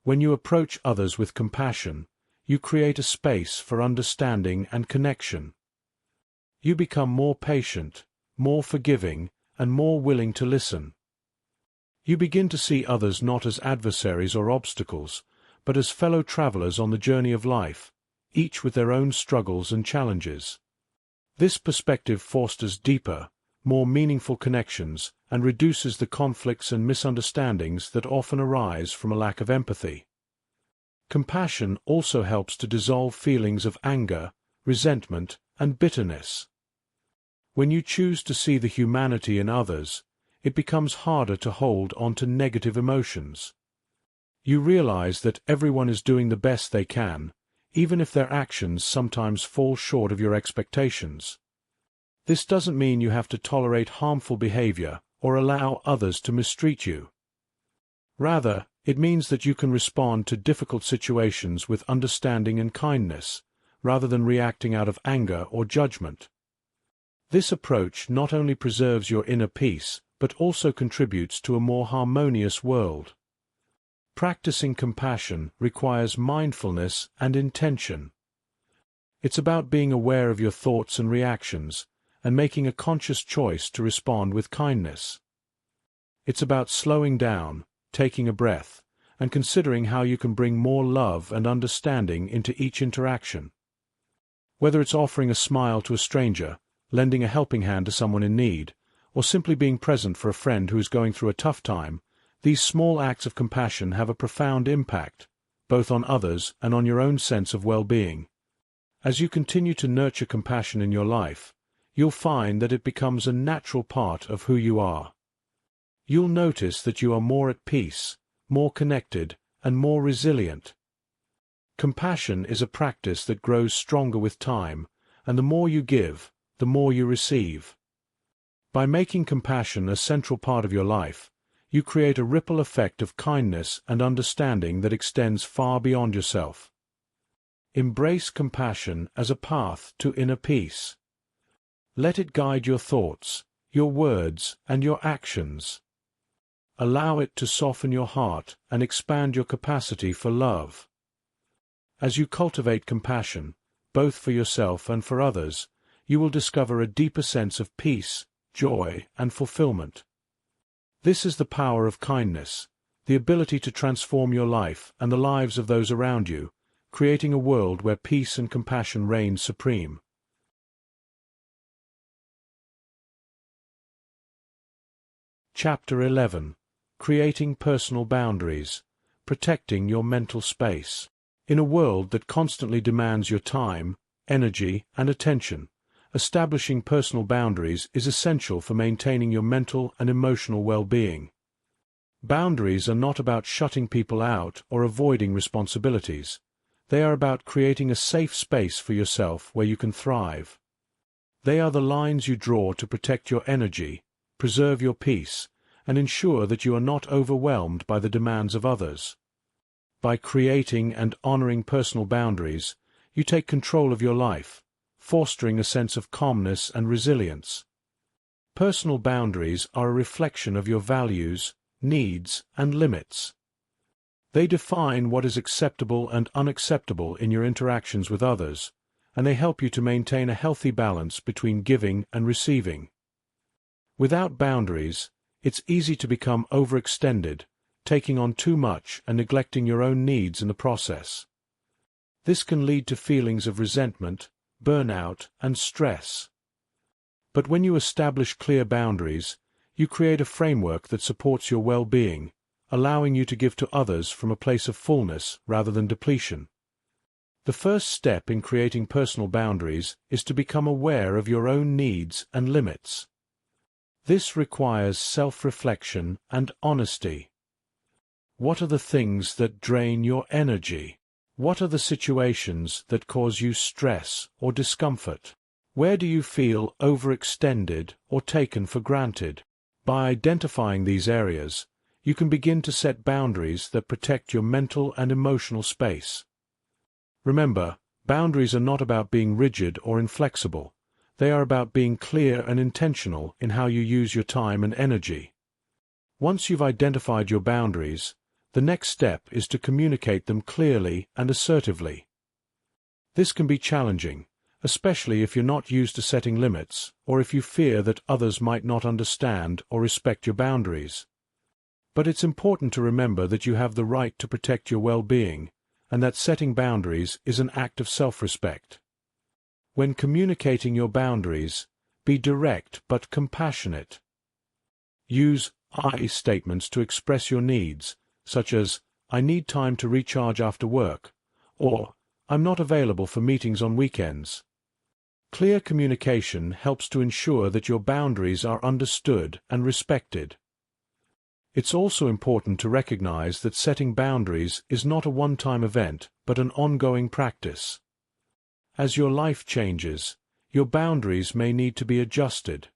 When you approach others with compassion, you create a space for understanding and connection. You become more patient, more forgiving, and more willing to listen. You begin to see others not as adversaries or obstacles, but as fellow travelers on the journey of life, each with their own struggles and challenges. This perspective fosters deeper, more meaningful connections and reduces the conflicts and misunderstandings that often arise from a lack of empathy. Compassion also helps to dissolve feelings of anger, resentment, and bitterness. When you choose to see the humanity in others, it becomes harder to hold onto negative emotions. You realize that everyone is doing the best they can, even if their actions sometimes fall short of your expectations. This doesn't mean you have to tolerate harmful behavior or allow others to mistreat you. Rather, it means that you can respond to difficult situations with understanding and kindness, rather than reacting out of anger or judgment. This approach not only preserves your inner peace, but also contributes to a more harmonious world. Practicing compassion requires mindfulness and intention. It's about being aware of your thoughts and reactions, and making a conscious choice to respond with kindness. It's about slowing down, taking a breath, and considering how you can bring more love and understanding into each interaction. Whether it's offering a smile to a stranger, lending a helping hand to someone in need, or simply being present for a friend who is going through a tough time, these small acts of compassion have a profound impact, both on others and on your own sense of well-being. As you continue to nurture compassion in your life, you'll find that it becomes a natural part of who you are. You'll notice that you are more at peace, more connected, and more resilient. Compassion is a practice that grows stronger with time, and the more you give, the more you receive. By making compassion a central part of your life, you create a ripple effect of kindness and understanding that extends far beyond yourself. Embrace compassion as a path to inner peace. Let it guide your thoughts, your words, and your actions. Allow it to soften your heart and expand your capacity for love. As you cultivate compassion, both for yourself and for others, you will discover a deeper sense of peace, joy, and fulfillment. This is the power of kindness, the ability to transform your life and the lives of those around you, creating a world where peace and compassion reign supreme. Chapter 11. Creating Personal Boundaries. Protecting your mental space. In a world that constantly demands your time, energy, and attention, establishing personal boundaries is essential for maintaining your mental and emotional well-being. Boundaries are not about shutting people out or avoiding responsibilities. They are about creating a safe space for yourself where you can thrive. They are the lines you draw to protect your energy, preserve your peace, and ensure that you are not overwhelmed by the demands of others. By creating and honoring personal boundaries, you take control of your life, fostering a sense of calmness and resilience. Personal boundaries are a reflection of your values, needs, and limits. They define what is acceptable and unacceptable in your interactions with others, and they help you to maintain a healthy balance between giving and receiving. Without boundaries, it's easy to become overextended, taking on too much and neglecting your own needs in the process. This can lead to feelings of resentment, burnout, and stress. But when you establish clear boundaries, you create a framework that supports your well-being, allowing you to give to others from a place of fullness rather than depletion. The first step in creating personal boundaries is to become aware of your own needs and limits. This requires self-reflection and honesty. What are the things that drain your energy? What are the situations that cause you stress or discomfort? Where do you feel overextended or taken for granted? By identifying these areas, you can begin to set boundaries that protect your mental and emotional space. Remember, boundaries are not about being rigid or inflexible. They are about being clear and intentional in how you use your time and energy. Once you've identified your boundaries, the next step is to communicate them clearly and assertively. This can be challenging, especially if you're not used to setting limits or if you fear that others might not understand or respect your boundaries. But it's important to remember that you have the right to protect your well-being, and that setting boundaries is an act of self-respect. When communicating your boundaries, be direct but compassionate. Use I statements to express your needs, such as, "I need time to recharge after work," or "I'm not available for meetings on weekends." Clear communication helps to ensure that your boundaries are understood and respected. It's also important to recognize that setting boundaries is not a one-time event, but an ongoing practice. As your life changes, your boundaries may need to be adjusted.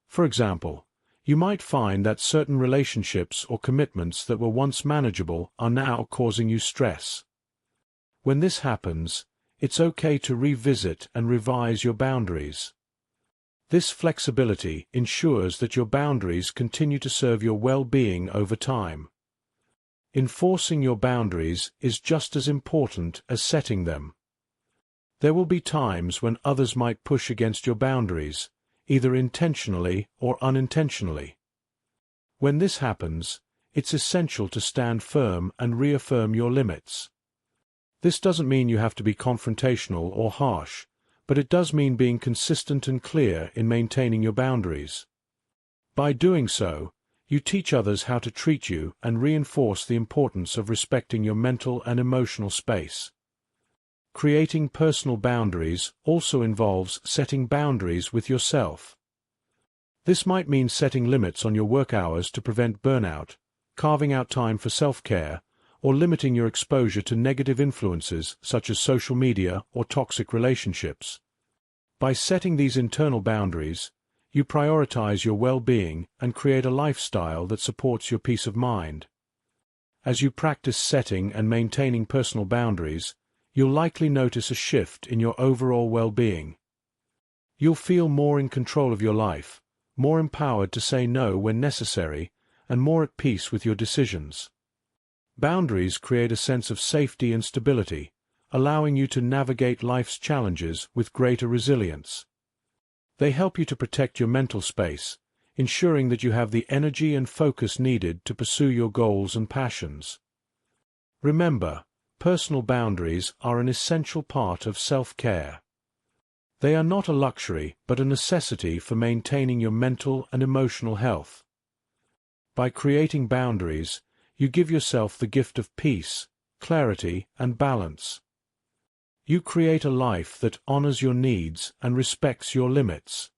For example, you might find that certain relationships or commitments that were once manageable are now causing you stress. When this happens, it's okay to revisit and revise your boundaries. This flexibility ensures that your boundaries continue to serve your well-being over time. Enforcing your boundaries is just as important as setting them. There will be times when others might push against your boundaries, either intentionally or unintentionally. When this happens, it's essential to stand firm and reaffirm your limits. This doesn't mean you have to be confrontational or harsh, but it does mean being consistent and clear in maintaining your boundaries. By doing so, you teach others how to treat you and reinforce the importance of respecting your mental and emotional space. Creating personal boundaries also involves setting boundaries with yourself. This might mean setting limits on your work hours to prevent burnout, carving out time for self-care, or limiting your exposure to negative influences such as social media or toxic relationships. By setting these internal boundaries, you prioritize your well-being and create a lifestyle that supports your peace of mind. As you practice setting and maintaining personal boundaries, you'll likely notice a shift in your overall well-being. You'll feel more in control of your life, more empowered to say no when necessary, and more at peace with your decisions. Boundaries create a sense of safety and stability, allowing you to navigate life's challenges with greater resilience. They help you to protect your mental space, ensuring that you have the energy and focus needed to pursue your goals and passions. Remember, personal boundaries are an essential part of self-care. They are not a luxury, but a necessity for maintaining your mental and emotional health. By creating boundaries, you give yourself the gift of peace, clarity, and balance. You create a life that honors your needs and respects your limits.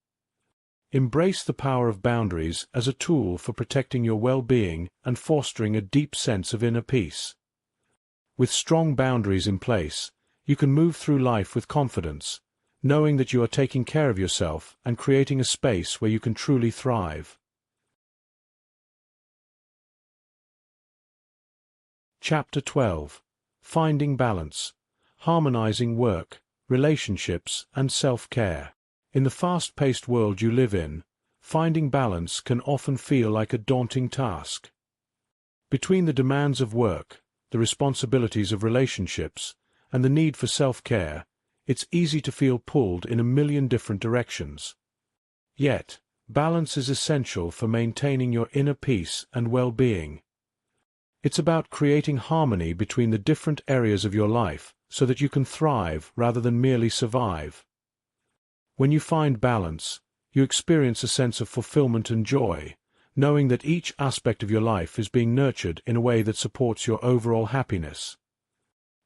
Embrace the power of boundaries as a tool for protecting your well-being and fostering a deep sense of inner peace. With strong boundaries in place, you can move through life with confidence, knowing that you are taking care of yourself and creating a space where you can truly thrive. Chapter 12. Finding Balance. Harmonizing Work, Relationships, and Self-Care. In the fast-paced world you live in, finding balance can often feel like a daunting task. Between the demands of work, the responsibilities of relationships, and the need for self-care, it's easy to feel pulled in a million different directions. Yet, balance is essential for maintaining your inner peace and well-being. It's about creating harmony between the different areas of your life so that you can thrive rather than merely survive. When you find balance, you experience a sense of fulfillment and joy, knowing that each aspect of your life is being nurtured in a way that supports your overall happiness.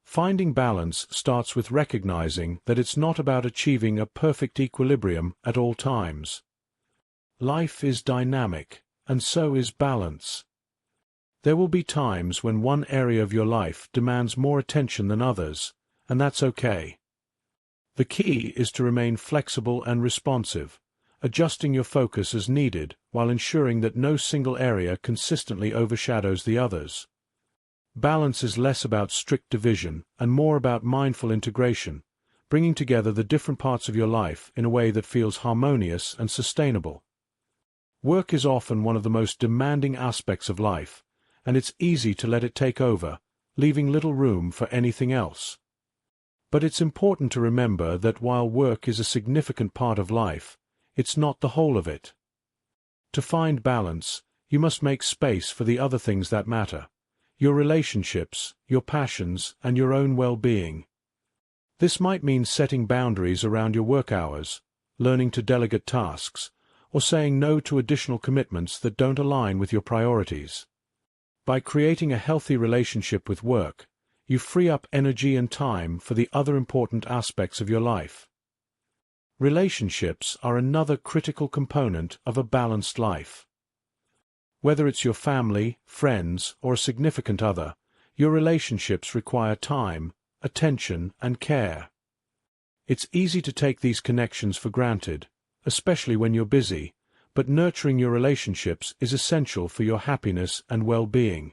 Finding balance starts with recognizing that it's not about achieving a perfect equilibrium at all times. Life is dynamic, and so is balance. There will be times when one area of your life demands more attention than others, and that's okay. The key is to remain flexible and responsive, adjusting your focus as needed while ensuring that no single area consistently overshadows the others. Balance is less about strict division and more about mindful integration, bringing together the different parts of your life in a way that feels harmonious and sustainable. Work is often one of the most demanding aspects of life, and it's easy to let it take over, leaving little room for anything else. But it's important to remember that while work is a significant part of life, it's not the whole of it. To find balance, you must make space for the other things that matter: your relationships, your passions, and your own well-being. This might mean setting boundaries around your work hours, learning to delegate tasks, or saying no to additional commitments that don't align with your priorities. By creating a healthy relationship with work, you free up energy and time for the other important aspects of your life. Relationships are another critical component of a balanced life. Whether it's your family, friends, or a significant other, your relationships require time, attention, and care. It's easy to take these connections for granted, especially when you're busy, but nurturing your relationships is essential for your happiness and well-being.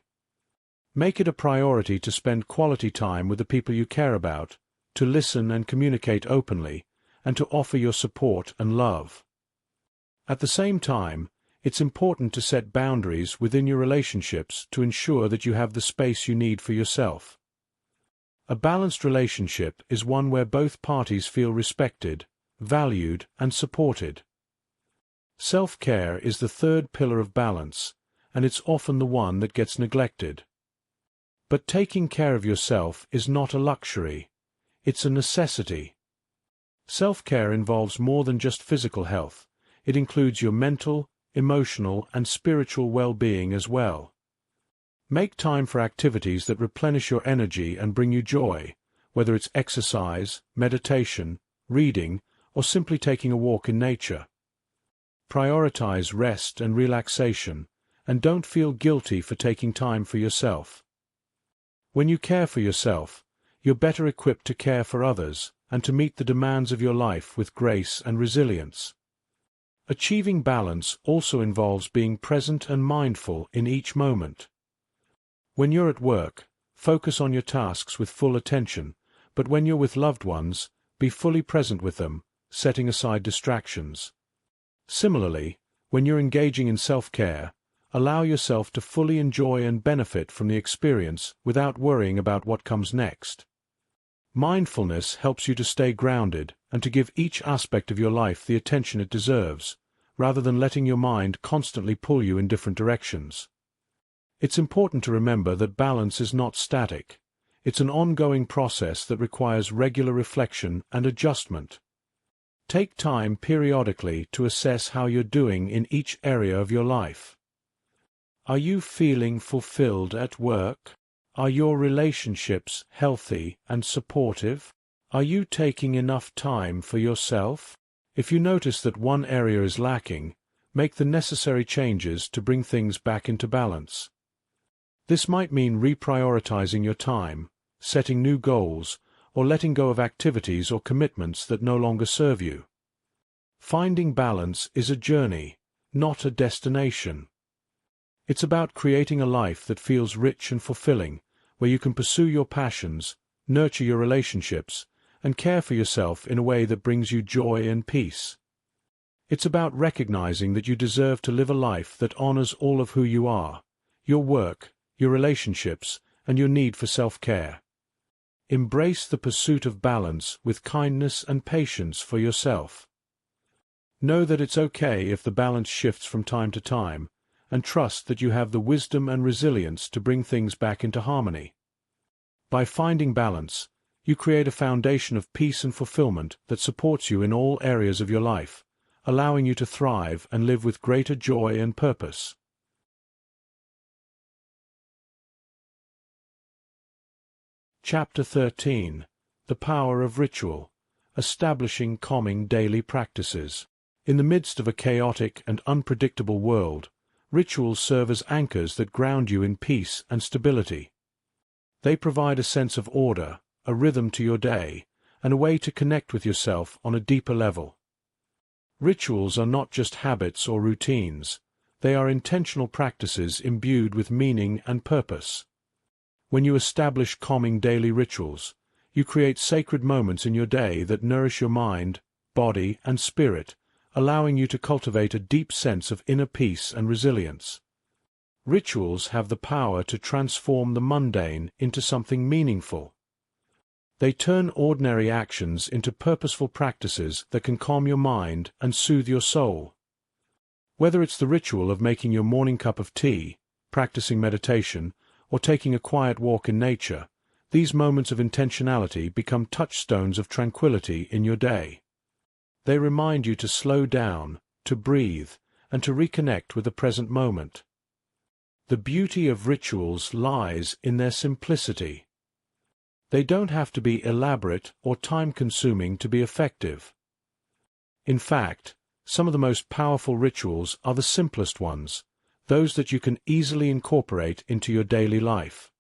Make it a priority to spend quality time with the people you care about, to listen and communicate openly, and to offer your support and love. At the same time, it's important to set boundaries within your relationships to ensure that you have the space you need for yourself. A balanced relationship is one where both parties feel respected, valued, and supported. Self-care is the third pillar of balance, and it's often the one that gets neglected. But taking care of yourself is not a luxury, it's a necessity. Self-care involves more than just physical health. It includes your mental, emotional, and spiritual well-being as well. Make time for activities that replenish your energy and bring you joy, whether it's exercise, meditation, reading, or simply taking a walk in nature. Prioritize rest and relaxation, and don't feel guilty for taking time for yourself. When you care for yourself, you're better equipped to care for others and to meet the demands of your life with grace and resilience. Achieving balance also involves being present and mindful in each moment. When you're at work, focus on your tasks with full attention, but when you're with loved ones, be fully present with them, setting aside distractions. Similarly, when you're engaging in self-care, allow yourself to fully enjoy and benefit from the experience without worrying about what comes next. Mindfulness helps you to stay grounded and to give each aspect of your life the attention it deserves, rather than letting your mind constantly pull you in different directions. It's important to remember that balance is not static. It's an ongoing process that requires regular reflection and adjustment. Take time periodically to assess how you're doing in each area of your life. Are you feeling fulfilled at work? Are your relationships healthy and supportive? Are you taking enough time for yourself? If you notice that one area is lacking, make the necessary changes to bring things back into balance. This might mean reprioritizing your time, setting new goals, or letting go of activities or commitments that no longer serve you. Finding balance is a journey, not a destination. It's about creating a life that feels rich and fulfilling, where you can pursue your passions, nurture your relationships, and care for yourself in a way that brings you joy and peace. It's about recognizing that you deserve to live a life that honors all of who you are, your work, your relationships, and your need for self-care. Embrace the pursuit of balance with kindness and patience for yourself. Know that it's okay if the balance shifts from time to time, and trust that you have the wisdom and resilience to bring things back into harmony. By finding balance, you create a foundation of peace and fulfillment that supports you in all areas of your life, allowing you to thrive and live with greater joy and purpose. Chapter 13. The Power of Ritual. Establishing calming daily practices. In the midst of a chaotic and unpredictable world, Rituals serve as anchors that ground you in peace and stability. They provide a sense of order, a rhythm to your day, and a way to connect with yourself on a deeper level. Rituals are not just habits or routines. They are intentional practices imbued with meaning and purpose. When you establish calming daily rituals, you create sacred moments in your day that nourish your mind, body, and spirit, allowing you to cultivate a deep sense of inner peace and resilience. Rituals have the power to transform the mundane into something meaningful. They turn ordinary actions into purposeful practices that can calm your mind and soothe your soul. Whether it's the ritual of making your morning cup of tea, practicing meditation, or taking a quiet walk in nature, these moments of intentionality become touchstones of tranquility in your day. They remind you to slow down, to breathe, and to reconnect with the present moment. The beauty of rituals lies in their simplicity. They don't have to be elaborate or time-consuming to be effective. In fact, some of the most powerful rituals are the simplest ones, those that you can easily incorporate into your daily life.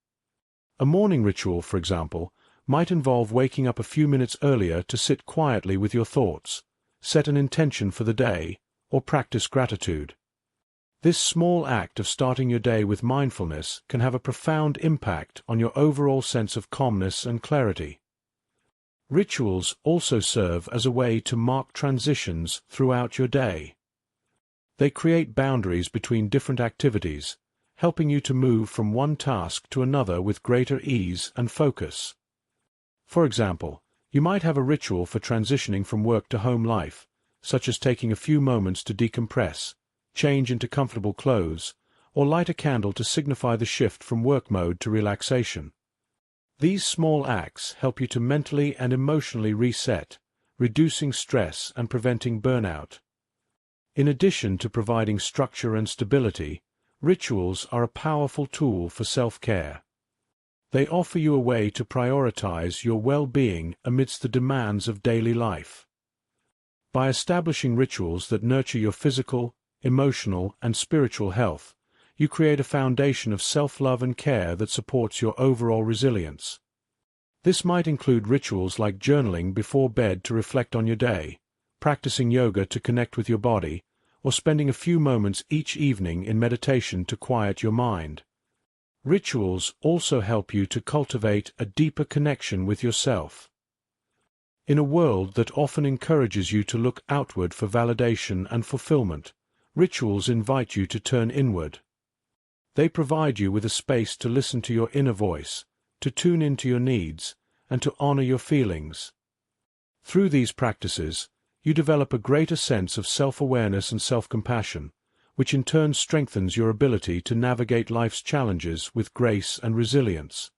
A morning ritual, for example, might involve waking up a few minutes earlier to sit quietly with your thoughts, set an intention for the day, or practice gratitude. This small act of starting your day with mindfulness can have a profound impact on your overall sense of calmness and clarity. Rituals also serve as a way to mark transitions throughout your day. They create boundaries between different activities, helping you to move from one task to another with greater ease and focus. For example, you might have a ritual for transitioning from work to home life, such as taking a few moments to decompress, change into comfortable clothes, or light a candle to signify the shift from work mode to relaxation. These small acts help you to mentally and emotionally reset, reducing stress and preventing burnout. In addition to providing structure and stability, rituals are a powerful tool for self-care. They offer you a way to prioritize your well-being amidst the demands of daily life. By establishing rituals that nurture your physical, emotional, and spiritual health, you create a foundation of self-love and care that supports your overall resilience. This might include rituals like journaling before bed to reflect on your day, practicing yoga to connect with your body, or spending a few moments each evening in meditation to quiet your mind. Rituals also help you to cultivate a deeper connection with yourself. In a world that often encourages you to look outward for validation and fulfillment, rituals invite you to turn inward. They provide you with a space to listen to your inner voice, to tune into your needs, and to honor your feelings. Through these practices, you develop a greater sense of self-awareness and self-compassion, which in turn strengthens your ability to navigate life's challenges with grace and resilience.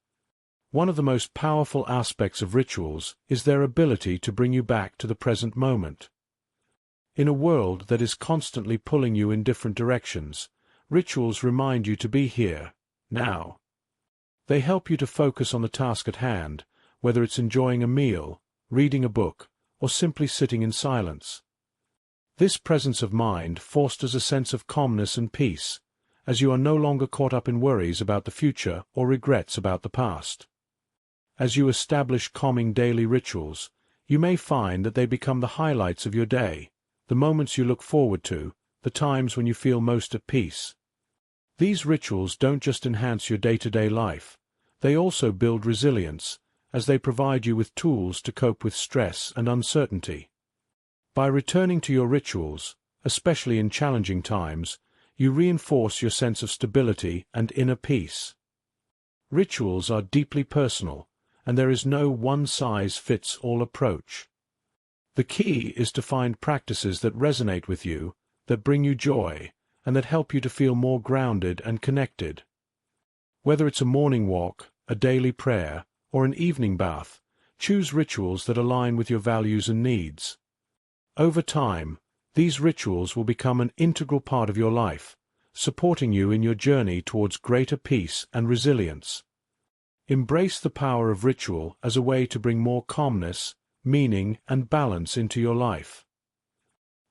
One of the most powerful aspects of rituals is their ability to bring you back to the present moment. In a world that is constantly pulling you in different directions, rituals remind you to be here, now. They help you to focus on the task at hand, whether it's enjoying a meal, reading a book, or simply sitting in silence. This presence of mind fosters a sense of calmness and peace, as you are no longer caught up in worries about the future or regrets about the past. As you establish calming daily rituals, you may find that they become the highlights of your day, the moments you look forward to, the times when you feel most at peace. These rituals don't just enhance your day-to-day life, they also build resilience, as they provide you with tools to cope with stress and uncertainty. By returning to your rituals, especially in challenging times, you reinforce your sense of stability and inner peace. Rituals are deeply personal, and there is no one-size-fits-all approach. The key is to find practices that resonate with you, that bring you joy, and that help you to feel more grounded and connected. Whether it's a morning walk, a daily prayer, or an evening bath, choose rituals that align with your values and needs. Over time, these rituals will become an integral part of your life, supporting you in your journey towards greater peace and resilience. Embrace the power of ritual as a way to bring more calmness, meaning, and balance into your life.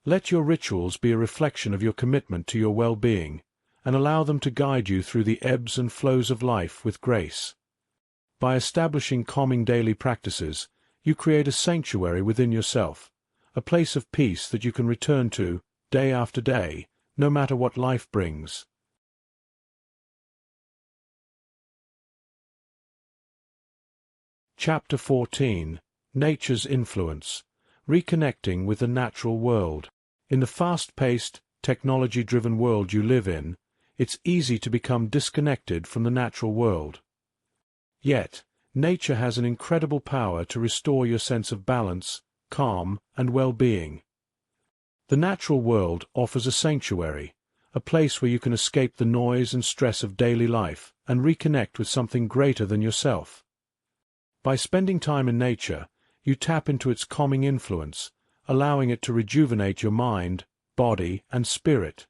Let your rituals be a reflection of your commitment to your well-being, and allow them to guide you through the ebbs and flows of life with grace. By establishing calming daily practices, you create a sanctuary within yourself, a place of peace that you can return to, day after day, no matter what life brings. Chapter 14. Nature's Influence. Reconnecting with the natural world. In the fast-paced, technology-driven world you live in, it's easy to become disconnected from the natural world. Yet, nature has an incredible power to restore your sense of balance, calm, and well-being. The natural world offers a sanctuary, a place where you can escape the noise and stress of daily life and reconnect with something greater than yourself. By spending time in nature, you tap into its calming influence, allowing it to rejuvenate your mind, body, and spirit.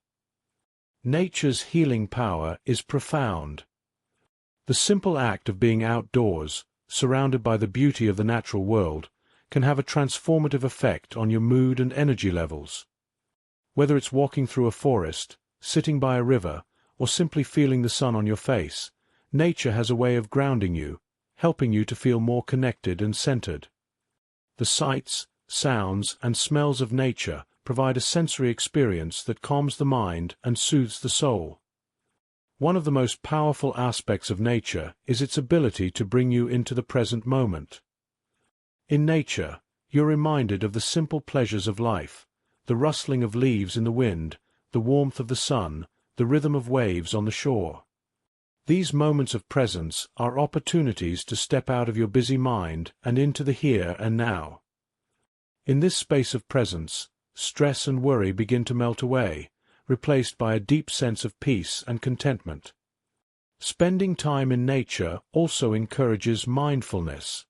Nature's healing power is profound. The simple act of being outdoors, surrounded by the beauty of the natural world, can have a transformative effect on your mood and energy levels. Whether it's walking through a forest, sitting by a river, or simply feeling the sun on your face, nature has a way of grounding you, helping you to feel more connected and centered. The sights, sounds, and smells of nature provide a sensory experience that calms the mind and soothes the soul. One of the most powerful aspects of nature is its ability to bring you into the present moment. In nature, you're reminded of the simple pleasures of life, the rustling of leaves in the wind, the warmth of the sun, the rhythm of waves on the shore. These moments of presence are opportunities to step out of your busy mind and into the here and now. In this space of presence, stress and worry begin to melt away, replaced by a deep sense of peace and contentment. Spending time in nature also encourages mindfulness.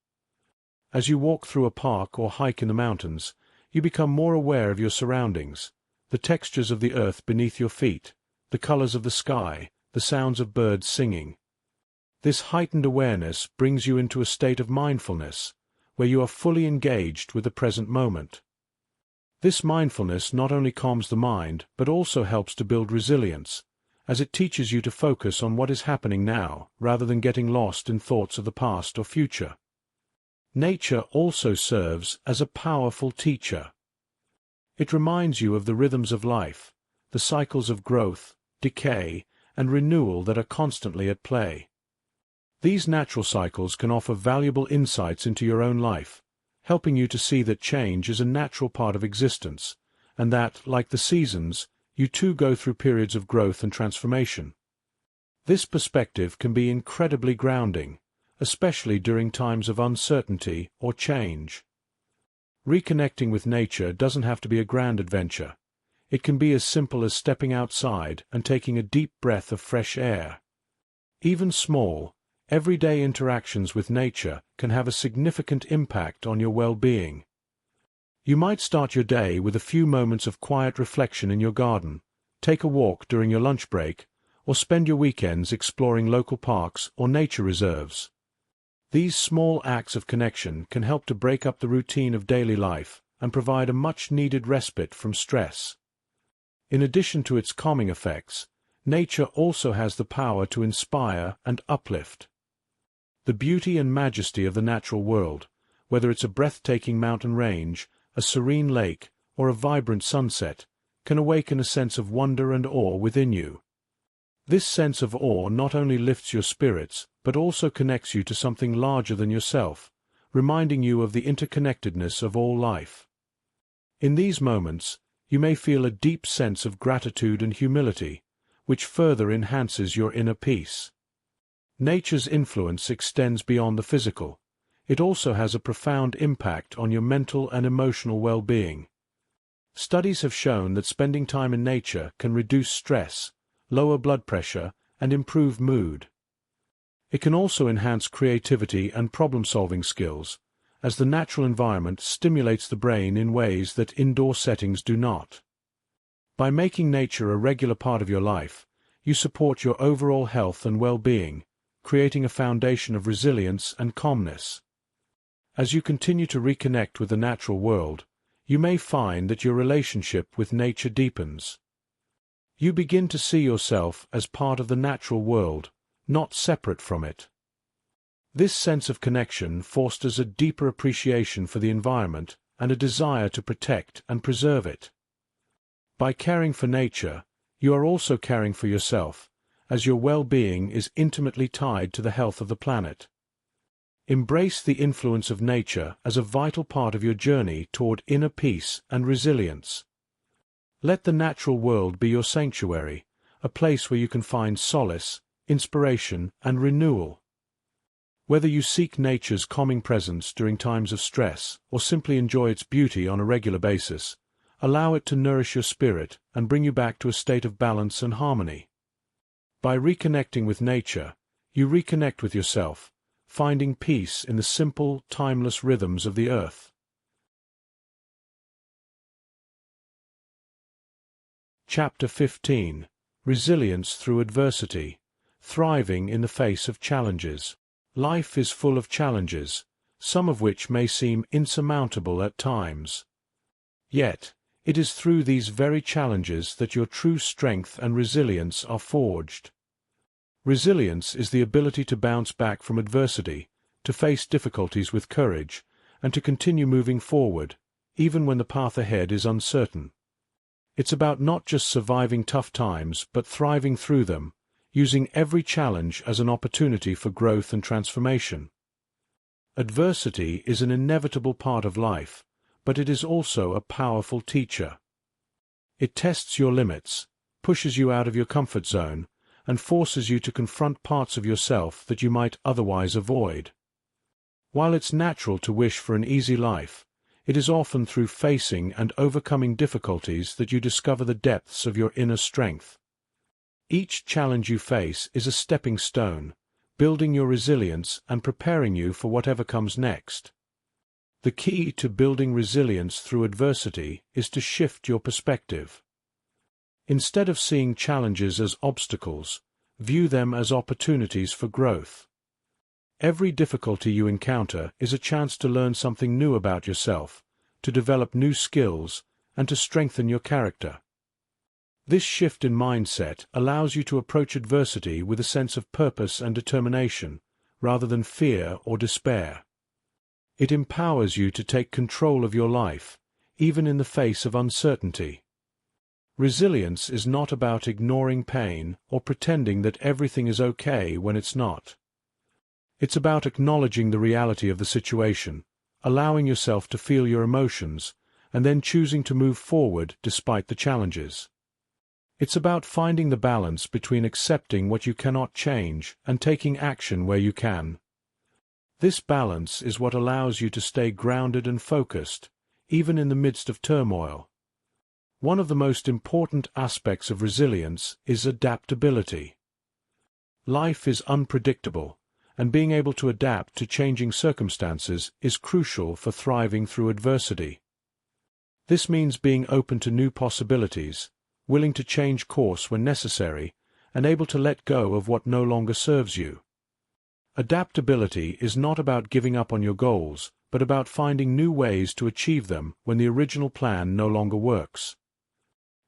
As you walk through a park or hike in the mountains, you become more aware of your surroundings, the textures of the earth beneath your feet, the colors of the sky, the sounds of birds singing. This heightened awareness brings you into a state of mindfulness, where you are fully engaged with the present moment. This mindfulness not only calms the mind, but also helps to build resilience, as it teaches you to focus on what is happening now, rather than getting lost in thoughts of the past or future. Nature also serves as a powerful teacher. It reminds you of the rhythms of life, the cycles of growth, decay, and renewal that are constantly at play. These natural cycles can offer valuable insights into your own life, helping you to see that change is a natural part of existence, and that, like the seasons, you too go through periods of growth and transformation. This perspective can be incredibly grounding, especially during times of uncertainty or change. Reconnecting with nature doesn't have to be a grand adventure. It can be as simple as stepping outside and taking a deep breath of fresh air. Even small, everyday interactions with nature can have a significant impact on your well-being. You might start your day with a few moments of quiet reflection in your garden, take a walk during your lunch break, or spend your weekends exploring local parks or nature reserves. These small acts of connection can help to break up the routine of daily life and provide a much-needed respite from stress. In addition to its calming effects, nature also has the power to inspire and uplift. The beauty and majesty of the natural world, whether it's a breathtaking mountain range, a serene lake, or a vibrant sunset, can awaken a sense of wonder and awe within you. This sense of awe not only lifts your spirits, but also connects you to something larger than yourself, reminding you of the interconnectedness of all life. In these moments, you may feel a deep sense of gratitude and humility, which further enhances your inner peace. Nature's influence extends beyond the physical. It also has a profound impact on your mental and emotional well-being. Studies have shown that spending time in nature can reduce stress, lower blood pressure, and improve mood. It can also enhance creativity and problem-solving skills, as the natural environment stimulates the brain in ways that indoor settings do not. By making nature a regular part of your life, you support your overall health and well-being, creating a foundation of resilience and calmness. As you continue to reconnect with the natural world, you may find that your relationship with nature deepens. You begin to see yourself as part of the natural world, not separate from it. This sense of connection fosters a deeper appreciation for the environment and a desire to protect and preserve it. By caring for nature, you are also caring for yourself, as your well-being is intimately tied to the health of the planet. Embrace the influence of nature as a vital part of your journey toward inner peace and resilience. Let the natural world be your sanctuary, a place where you can find solace, inspiration, and renewal. Whether you seek nature's calming presence during times of stress or simply enjoy its beauty on a regular basis, allow it to nourish your spirit and bring you back to a state of balance and harmony. By reconnecting with nature, you reconnect with yourself, finding peace in the simple, timeless rhythms of the earth. Chapter 15. Resilience through adversity. Thriving in the face of challenges. Life is full of challenges, some of which may seem insurmountable at times. Yet, it is through these very challenges that your true strength and resilience are forged. Resilience is the ability to bounce back from adversity, to face difficulties with courage, and to continue moving forward, even when the path ahead is uncertain. It's about not just surviving tough times but thriving through them, using every challenge as an opportunity for growth and transformation. Adversity is an inevitable part of life, but it is also a powerful teacher. It tests your limits, pushes you out of your comfort zone, and forces you to confront parts of yourself that you might otherwise avoid. While it's natural to wish for an easy life, it is often through facing and overcoming difficulties that you discover the depths of your inner strength. Each challenge you face is a stepping stone, building your resilience and preparing you for whatever comes next. The key to building resilience through adversity is to shift your perspective. Instead of seeing challenges as obstacles, view them as opportunities for growth. Every difficulty you encounter is a chance to learn something new about yourself, to develop new skills, and to strengthen your character. This shift in mindset allows you to approach adversity with a sense of purpose and determination, rather than fear or despair. It empowers you to take control of your life, even in the face of uncertainty. Resilience is not about ignoring pain or pretending that everything is okay when it's not. It's about acknowledging the reality of the situation, allowing yourself to feel your emotions, and then choosing to move forward despite the challenges. It's about finding the balance between accepting what you cannot change and taking action where you can. This balance is what allows you to stay grounded and focused, even in the midst of turmoil. One of the most important aspects of resilience is adaptability. Life is unpredictable, and being able to adapt to changing circumstances is crucial for thriving through adversity. This means being open to new possibilities, willing to change course when necessary, and able to let go of what no longer serves you. Adaptability is not about giving up on your goals, but about finding new ways to achieve them when the original plan no longer works.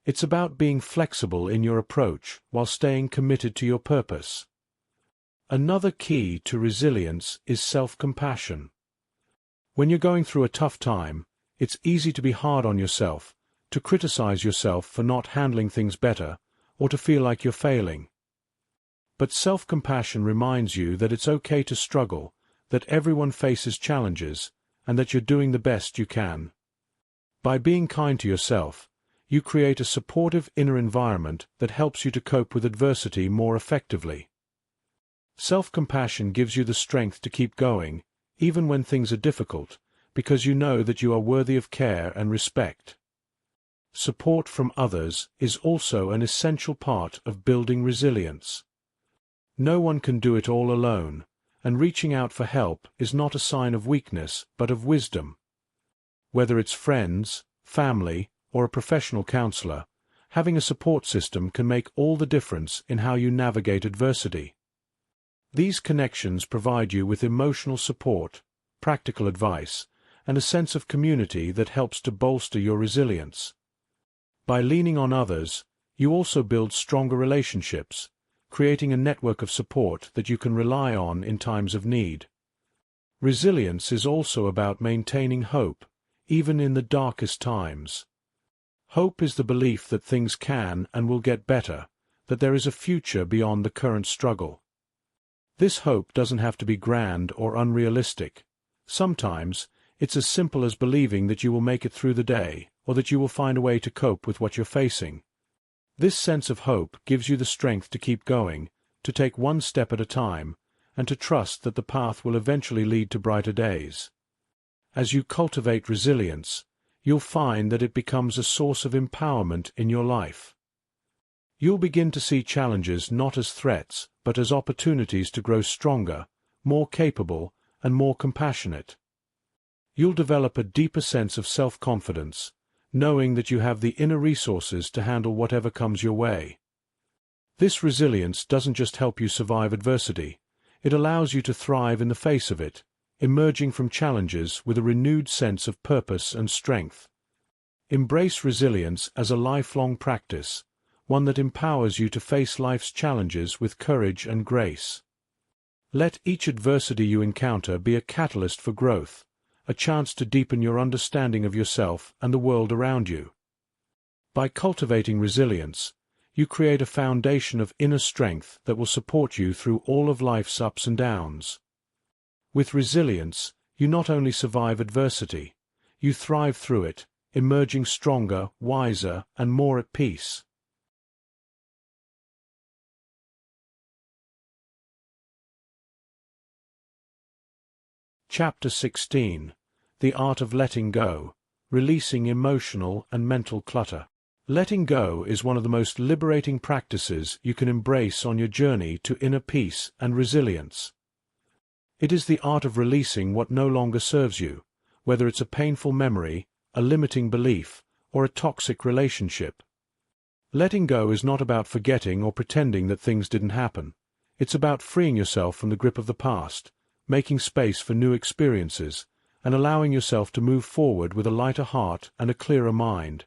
It's about being flexible in your approach while staying committed to your purpose. Another key to resilience is self-compassion. When you're going through a tough time, it's easy to be hard on yourself, to criticize yourself for not handling things better, or to feel like you're failing. But self-compassion reminds you that it's okay to struggle, that everyone faces challenges, and that you're doing the best you can. By being kind to yourself, you create a supportive inner environment that helps you to cope with adversity more effectively. Self-compassion gives you the strength to keep going, even when things are difficult, because you know that you are worthy of care and respect. Support from others is also an essential part of building resilience. No one can do it all alone, and reaching out for help is not a sign of weakness but of wisdom. Whether it's friends, family, or a professional counselor, having a support system can make all the difference in how you navigate adversity. These connections provide you with emotional support, practical advice, and a sense of community that helps to bolster your resilience. By leaning on others, you also build stronger relationships, creating a network of support that you can rely on in times of need. Resilience is also about maintaining hope, even in the darkest times. Hope is the belief that things can and will get better, that there is a future beyond the current struggle. This hope doesn't have to be grand or unrealistic. Sometimes, it's as simple as believing that you will make it through the day, or that you will find a way to cope with what you're facing. This sense of hope gives you the strength to keep going, to take one step at a time, and to trust that the path will eventually lead to brighter days. As you cultivate resilience, you'll find that it becomes a source of empowerment in your life. You'll begin to see challenges not as threats, but as opportunities to grow stronger, more capable, and more compassionate. You'll develop a deeper sense of self-confidence, knowing that you have the inner resources to handle whatever comes your way. This resilience doesn't just help you survive adversity, it allows you to thrive in the face of it, emerging from challenges with a renewed sense of purpose and strength. Embrace resilience as a lifelong practice, one that empowers you to face life's challenges with courage and grace. Let each adversity you encounter be a catalyst for growth, a chance to deepen your understanding of yourself and the world around you. By cultivating resilience, you create a foundation of inner strength that will support you through all of life's ups and downs. With resilience, you not only survive adversity, you thrive through it, emerging stronger, wiser, and more at peace. Chapter 16. The Art of Letting Go, Releasing Emotional and Mental Clutter. Letting go is one of the most liberating practices you can embrace on your journey to inner peace and resilience. It is the art of releasing what no longer serves you, whether it's a painful memory, a limiting belief, or a toxic relationship. Letting go is not about forgetting or pretending that things didn't happen. It's about freeing yourself from the grip of the past, making space for new experiences, and allowing yourself to move forward with a lighter heart and a clearer mind.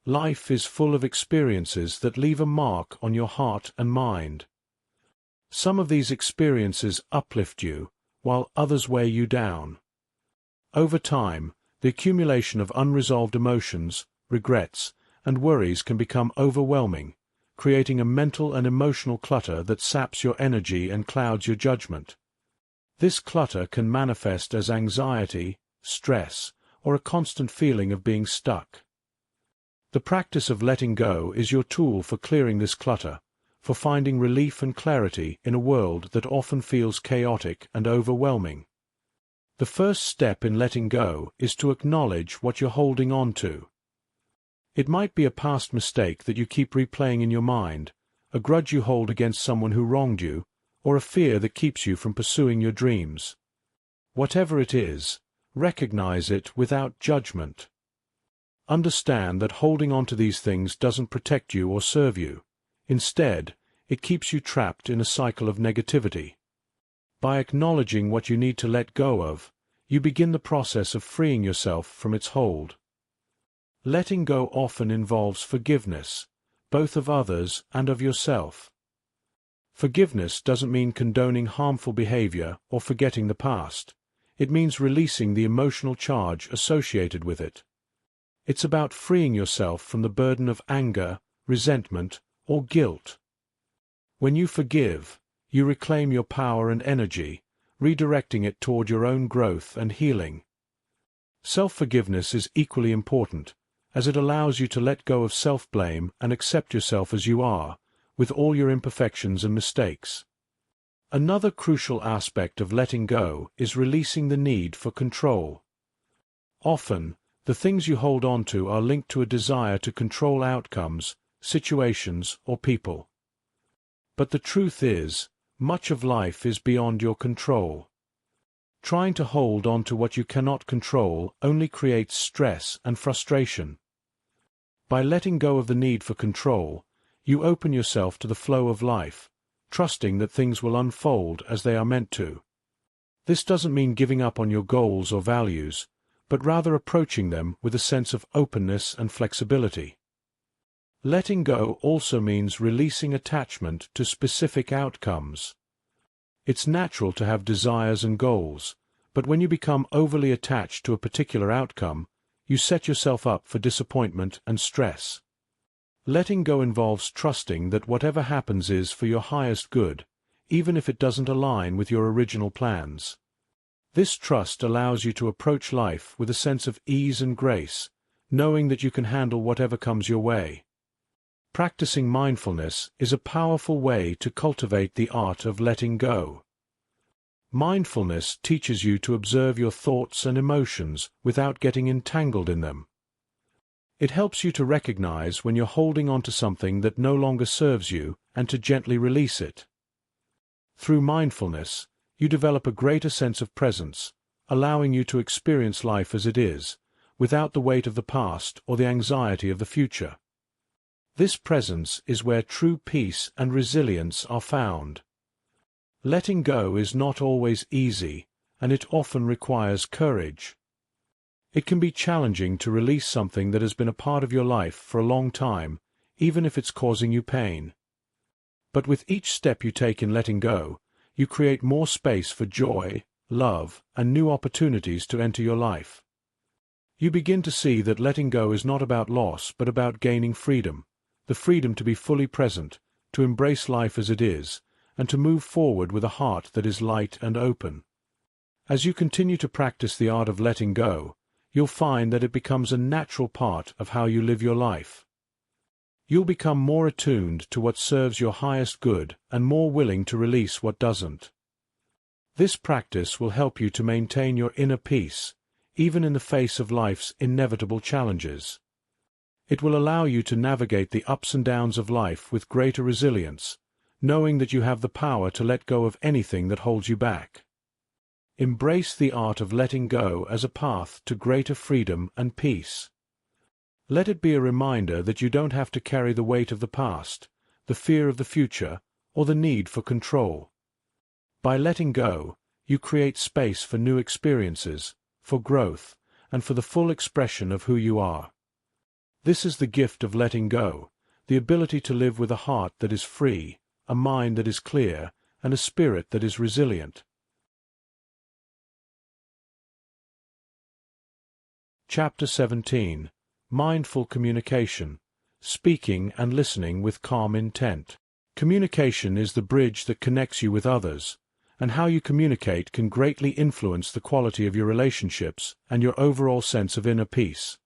Life is full of experiences that leave a mark on your heart and mind. Some of these experiences uplift you, while others weigh you down. Over time, the accumulation of unresolved emotions, regrets, and worries can become overwhelming, creating a mental and emotional clutter that saps your energy and clouds your judgment. This clutter can manifest as anxiety, stress, or a constant feeling of being stuck. The practice of letting go is your tool for clearing this clutter, for finding relief and clarity in a world that often feels chaotic and overwhelming. The first step in letting go is to acknowledge what you're holding on to. It might be a past mistake that you keep replaying in your mind, a grudge you hold against someone who wronged you, or a fear that keeps you from pursuing your dreams. Whatever it is, recognize it without judgment. Understand that holding on to these things doesn't protect you or serve you. Instead, it keeps you trapped in a cycle of negativity. By acknowledging what you need to let go of, you begin the process of freeing yourself from its hold. Letting go often involves forgiveness, both of others and of yourself. Forgiveness doesn't mean condoning harmful behavior or forgetting the past. It means releasing the emotional charge associated with it. It's about freeing yourself from the burden of anger, resentment, or guilt. When you forgive, you reclaim your power and energy, redirecting it toward your own growth and healing. Self-forgiveness is equally important, as it allows you to let go of self-blame and accept yourself as you are, with all your imperfections and mistakes. Another crucial aspect of letting go is releasing the need for control. Often, the things you hold on to are linked to a desire to control outcomes, situations, or people. But the truth is, much of life is beyond your control. Trying to hold on to what you cannot control only creates stress and frustration. By letting go of the need for control, you open yourself to the flow of life, trusting that things will unfold as they are meant to. This doesn't mean giving up on your goals or values, but rather approaching them with a sense of openness and flexibility. Letting go also means releasing attachment to specific outcomes. It's natural to have desires and goals, but when you become overly attached to a particular outcome, you set yourself up for disappointment and stress. Letting go involves trusting that whatever happens is for your highest good, even if it doesn't align with your original plans. This trust allows you to approach life with a sense of ease and grace, knowing that you can handle whatever comes your way. Practicing mindfulness is a powerful way to cultivate the art of letting go. Mindfulness teaches you to observe your thoughts and emotions without getting entangled in them. It helps you to recognize when you're holding on to something that no longer serves you and to gently release it. Through mindfulness, you develop a greater sense of presence, allowing you to experience life as it is, without the weight of the past or the anxiety of the future. This presence is where true peace and resilience are found. Letting go is not always easy, and it often requires courage. It can be challenging to release something that has been a part of your life for a long time, even if it's causing you pain. But with each step you take in letting go, you create more space for joy, love, and new opportunities to enter your life. You begin to see that letting go is not about loss but about gaining freedom, the freedom to be fully present, to embrace life as it is, and to move forward with a heart that is light and open. As you continue to practice the art of letting go, you'll find that it becomes a natural part of how you live your life. You'll become more attuned to what serves your highest good and more willing to release what doesn't. This practice will help you to maintain your inner peace, even in the face of life's inevitable challenges. It will allow you to navigate the ups and downs of life with greater resilience, knowing that you have the power to let go of anything that holds you back. Embrace the art of letting go as a path to greater freedom and peace. Let it be a reminder that you don't have to carry the weight of the past, the fear of the future, or the need for control. By letting go, you create space for new experiences, for growth, and for the full expression of who you are. This is the gift of letting go, the ability to live with a heart that is free, a mind that is clear, and a spirit that is resilient. Chapter 17. Mindful Communication. Speaking and listening with calm intent. Communication is the bridge that connects you with others, and how you communicate can greatly influence the quality of your relationships and your overall sense of inner peace.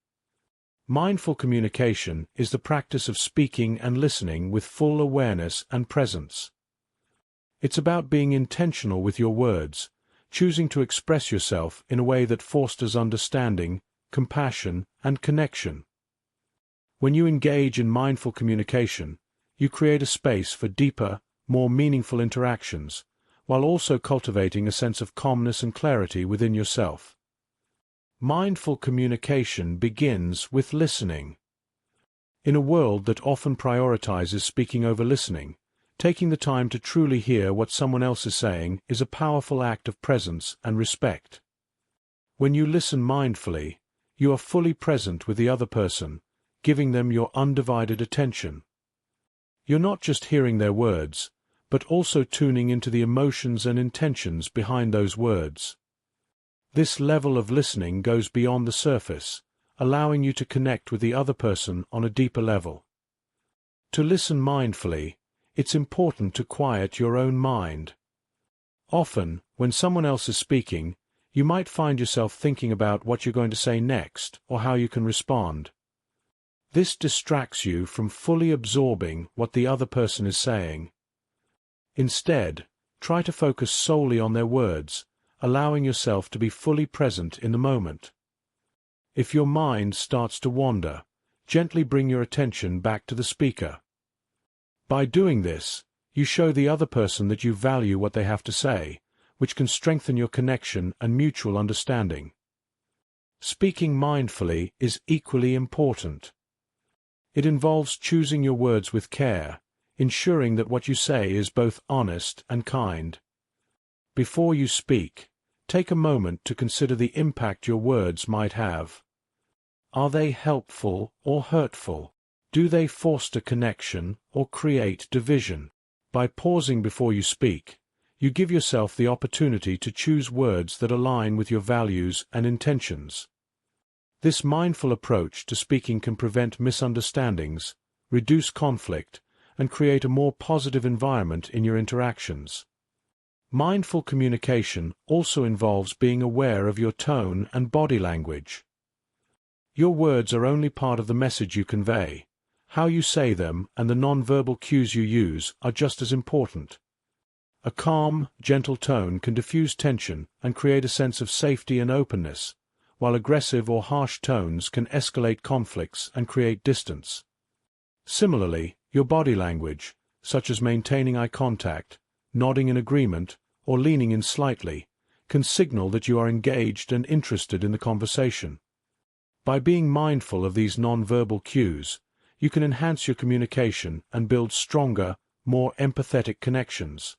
Mindful communication is the practice of speaking and listening with full awareness and presence. It's about being intentional with your words, choosing to express yourself in a way that fosters understanding, compassion, and connection. When you engage in mindful communication, you create a space for deeper, more meaningful interactions, while also cultivating a sense of calmness and clarity within yourself. Mindful communication begins with listening. In a world that often prioritizes speaking over listening, taking the time to truly hear what someone else is saying is a powerful act of presence and respect. When you listen mindfully, you are fully present with the other person, giving them your undivided attention. You're not just hearing their words, but also tuning into the emotions and intentions behind those words. This level of listening goes beyond the surface, allowing you to connect with the other person on a deeper level. To listen mindfully, it's important to quiet your own mind. Often, when someone else is speaking, you might find yourself thinking about what you're going to say next or how you can respond. This distracts you from fully absorbing what the other person is saying. Instead, try to focus solely on their words, allowing yourself to be fully present in the moment. If your mind starts to wander, gently bring your attention back to the speaker. By doing this, you show the other person that you value what they have to say, which can strengthen your connection and mutual understanding. Speaking mindfully is equally important. It involves choosing your words with care, ensuring that what you say is both honest and kind. Before you speak, take a moment to consider the impact your words might have. Are they helpful or hurtful? Do they foster connection or create division? By pausing before you speak, you give yourself the opportunity to choose words that align with your values and intentions. This mindful approach to speaking can prevent misunderstandings, reduce conflict, and create a more positive environment in your interactions. Mindful communication also involves being aware of your tone and body language. Your words are only part of the message you convey. How you say them and the nonverbal cues you use are just as important. A calm, gentle tone can diffuse tension and create a sense of safety and openness, while aggressive or harsh tones can escalate conflicts and create distance. Similarly, your body language, such as maintaining eye contact, nodding in agreement, or leaning in slightly, can signal that you are engaged and interested in the conversation. By being mindful of these nonverbal cues, you can enhance your communication and build stronger, more empathetic connections.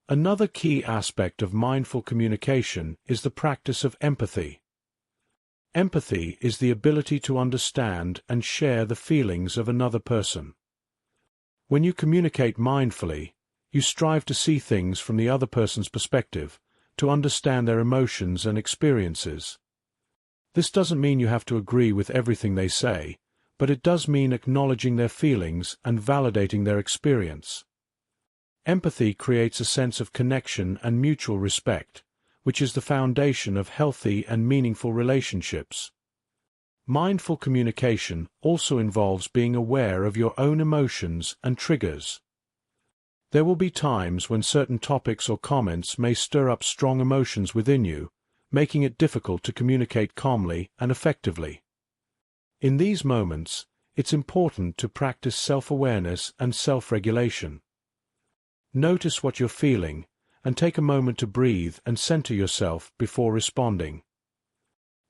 Another key aspect of mindful communication is the practice of empathy. Empathy is the ability to understand and share the feelings of another person. When you communicate mindfully, you strive to see things from the other person's perspective, to understand their emotions and experiences. This doesn't mean you have to agree with everything they say, but it does mean acknowledging their feelings and validating their experience. Empathy creates a sense of connection and mutual respect, which is the foundation of healthy and meaningful relationships. Mindful communication also involves being aware of your own emotions and triggers. There will be times when certain topics or comments may stir up strong emotions within you, making it difficult to communicate calmly and effectively. In these moments, it's important to practice self-awareness and self-regulation. Notice what you're feeling, and take a moment to breathe and center yourself before responding.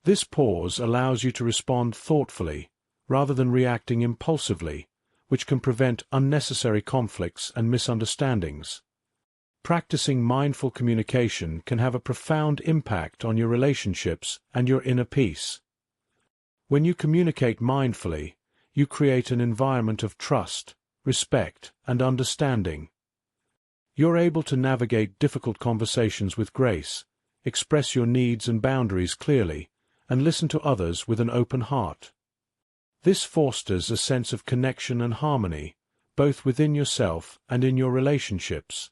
This pause allows you to respond thoughtfully, rather than reacting impulsively, which can prevent unnecessary conflicts and misunderstandings. Practicing mindful communication can have a profound impact on your relationships and your inner peace. When you communicate mindfully, you create an environment of trust, respect, and understanding. You're able to navigate difficult conversations with grace, express your needs and boundaries clearly, and listen to others with an open heart. This fosters a sense of connection and harmony, both within yourself and in your relationships.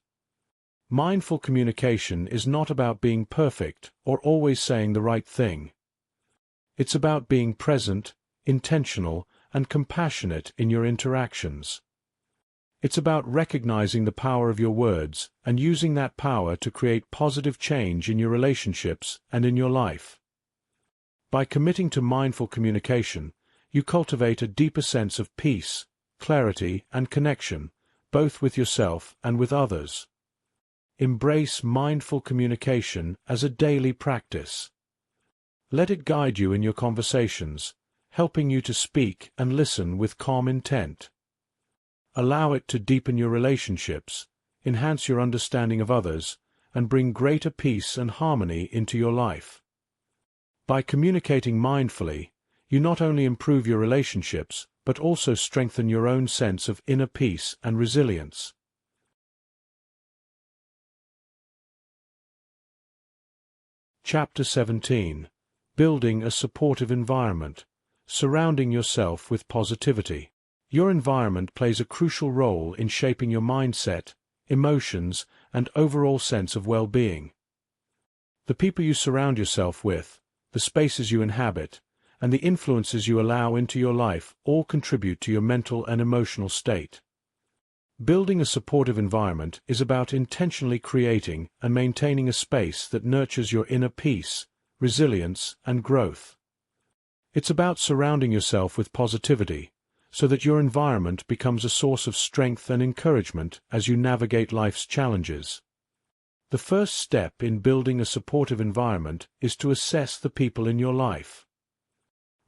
Mindful communication is not about being perfect or always saying the right thing. It's about being present, intentional, and compassionate in your interactions. It's about recognizing the power of your words and using that power to create positive change in your relationships and in your life. By committing to mindful communication, you cultivate a deeper sense of peace, clarity, and connection, both with yourself and with others. Embrace mindful communication as a daily practice. Let it guide you in your conversations, helping you to speak and listen with calm intent. Allow it to deepen your relationships, enhance your understanding of others, and bring greater peace and harmony into your life. By communicating mindfully, you not only improve your relationships, but also strengthen your own sense of inner peace and resilience. Chapter 17. Building a supportive environment. Surrounding yourself with positivity. Your environment plays a crucial role in shaping your mindset, emotions, and overall sense of well-being. The people you surround yourself with, the spaces you inhabit, and the influences you allow into your life all contribute to your mental and emotional state. Building a supportive environment is about intentionally creating and maintaining a space that nurtures your inner peace, resilience, and growth. It's about surrounding yourself with positivity, so that your environment becomes a source of strength and encouragement as you navigate life's challenges. The first step in building a supportive environment is to assess the people in your life.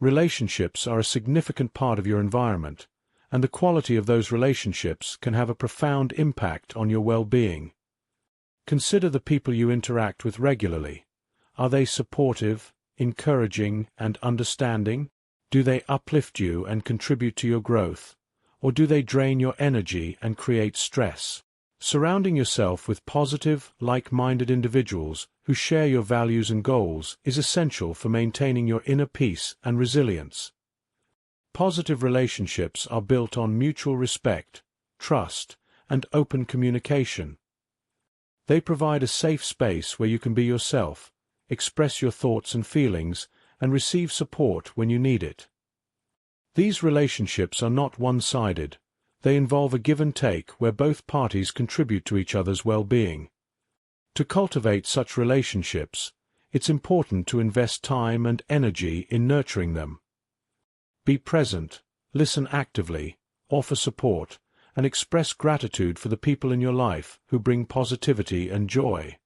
Relationships are a significant part of your environment, and the quality of those relationships can have a profound impact on your well-being. Consider the people you interact with regularly. Are they supportive, encouraging, and understanding? Do they uplift you and contribute to your growth, or do they drain your energy and create stress? Surrounding yourself with positive, like-minded individuals who share your values and goals is essential for maintaining your inner peace and resilience. Positive relationships are built on mutual respect, trust, and open communication. They provide a safe space where you can be yourself, express your thoughts and feelings, and receive support when you need it. These relationships are not one-sided. They involve a give and take where both parties contribute to each other's well-being. To cultivate such relationships, it's important to invest time and energy in nurturing them. Be present, listen actively, offer support, and express gratitude for the people in your life who bring positivity and joy.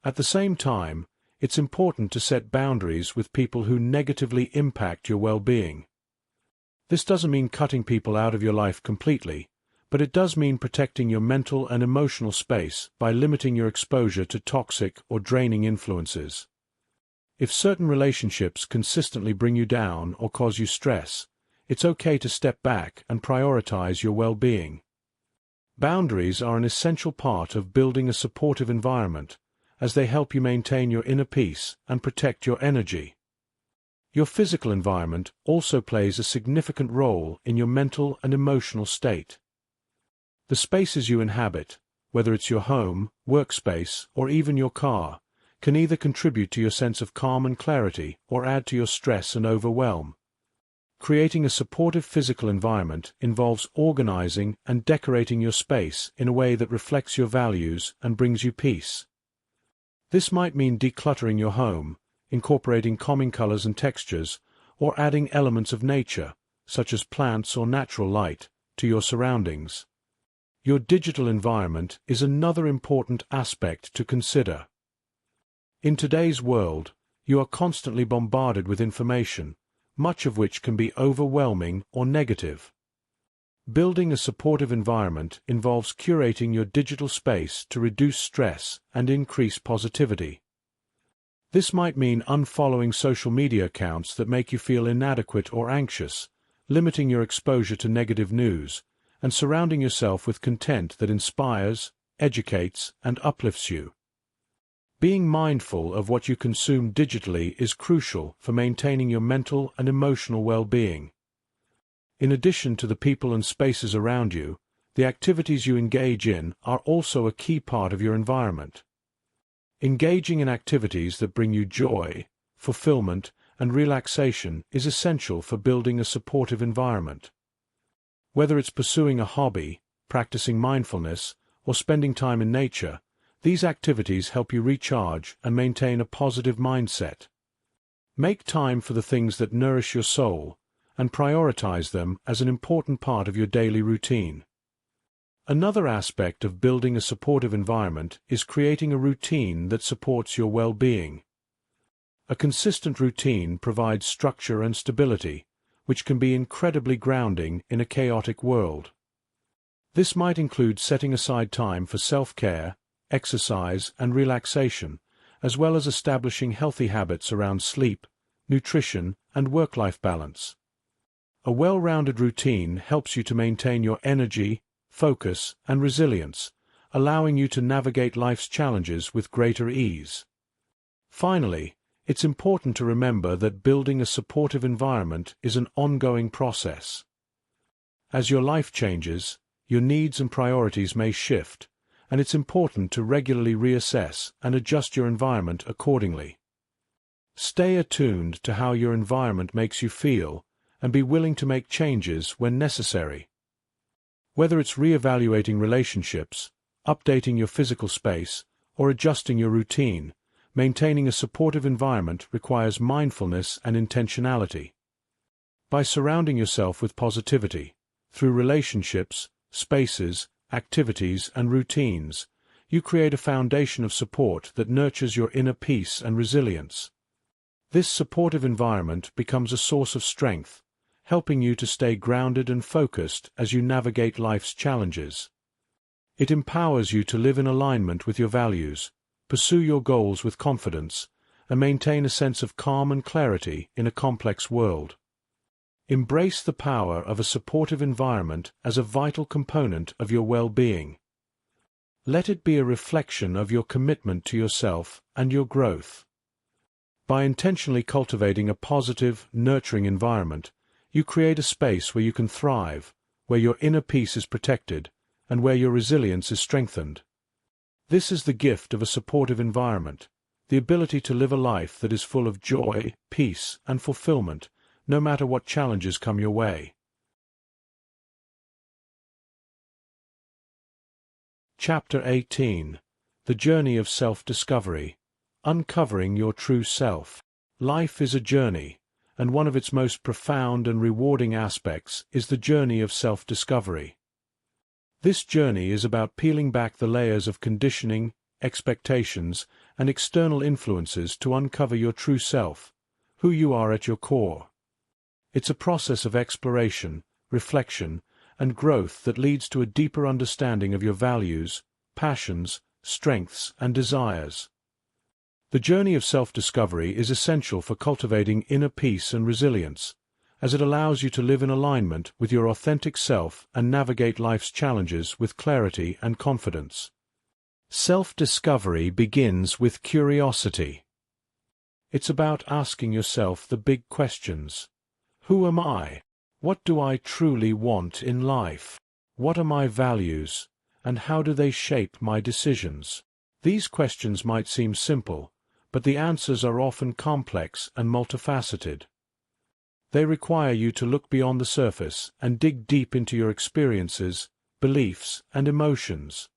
At the same time, it's important to set boundaries with people who negatively impact your well-being. This doesn't mean cutting people out of your life completely, but it does mean protecting your mental and emotional space by limiting your exposure to toxic or draining influences. If certain relationships consistently bring you down or cause you stress, it's okay to step back and prioritize your well-being. Boundaries are an essential part of building a supportive environment, as they help you maintain your inner peace and protect your energy. Your physical environment also plays a significant role in your mental and emotional state. The spaces you inhabit, whether it's your home, workspace, or even your car, can either contribute to your sense of calm and clarity or add to your stress and overwhelm. Creating a supportive physical environment involves organizing and decorating your space in a way that reflects your values and brings you peace. This might mean decluttering your home, incorporating calming colors and textures, or adding elements of nature, such as plants or natural light, to your surroundings. Your digital environment is another important aspect to consider. In today's world, you are constantly bombarded with information, much of which can be overwhelming or negative. Building a supportive environment involves curating your digital space to reduce stress and increase positivity. This might mean unfollowing social media accounts that make you feel inadequate or anxious, limiting your exposure to negative news, and surrounding yourself with content that inspires, educates, and uplifts you. Being mindful of what you consume digitally is crucial for maintaining your mental and emotional well-being. In addition to the people and spaces around you, the activities you engage in are also a key part of your environment. Engaging in activities that bring you joy, fulfillment, and relaxation is essential for building a supportive environment. Whether it's pursuing a hobby, practicing mindfulness, or spending time in nature, these activities help you recharge and maintain a positive mindset. Make time for the things that nourish your soul, and prioritize them as an important part of your daily routine. Another aspect of building a supportive environment is creating a routine that supports your well-being. A consistent routine provides structure and stability, which can be incredibly grounding in a chaotic world. This might include setting aside time for self-care, exercise, and relaxation, as well as establishing healthy habits around sleep, nutrition, and work-life balance. A well-rounded routine helps you to maintain your energy, focus, and resilience, allowing you to navigate life's challenges with greater ease. Finally, it's important to remember that building a supportive environment is an ongoing process. As your life changes, your needs and priorities may shift, and it's important to regularly reassess and adjust your environment accordingly. Stay attuned to how your environment makes you feel, and be willing to make changes when necessary. Whether it's re-evaluating relationships, updating your physical space, or adjusting your routine, maintaining a supportive environment requires mindfulness and intentionality. By surrounding yourself with positivity, through relationships, spaces, activities, and routines, you create a foundation of support that nurtures your inner peace and resilience. This supportive environment becomes a source of strength, helping you to stay grounded and focused as you navigate life's challenges. It empowers you to live in alignment with your values, pursue your goals with confidence, and maintain a sense of calm and clarity in a complex world. Embrace the power of a supportive environment as a vital component of your well-being. Let it be a reflection of your commitment to yourself and your growth. By intentionally cultivating a positive, nurturing environment, you create a space where you can thrive, where your inner peace is protected, and where your resilience is strengthened. This is the gift of a supportive environment, the ability to live a life that is full of joy, peace, and fulfillment, no matter what challenges come your way. Chapter 18. The Journey of Self-Discovery. Uncovering Your True Self. Life is a journey, and one of its most profound and rewarding aspects is the journey of self-discovery. This journey is about peeling back the layers of conditioning, expectations, and external influences to uncover your true self, who you are at your core. It's a process of exploration, reflection, and growth that leads to a deeper understanding of your values, passions, strengths, and desires. The journey of self-discovery is essential for cultivating inner peace and resilience, as it allows you to live in alignment with your authentic self and navigate life's challenges with clarity and confidence. Self-discovery begins with curiosity. It's about asking yourself the big questions. Who am I? What do I truly want in life? What are my values, and how do they shape my decisions? These questions might seem simple, but the answers are often complex and multifaceted. They require you to look beyond the surface and dig deep into your experiences, beliefs, and emotions.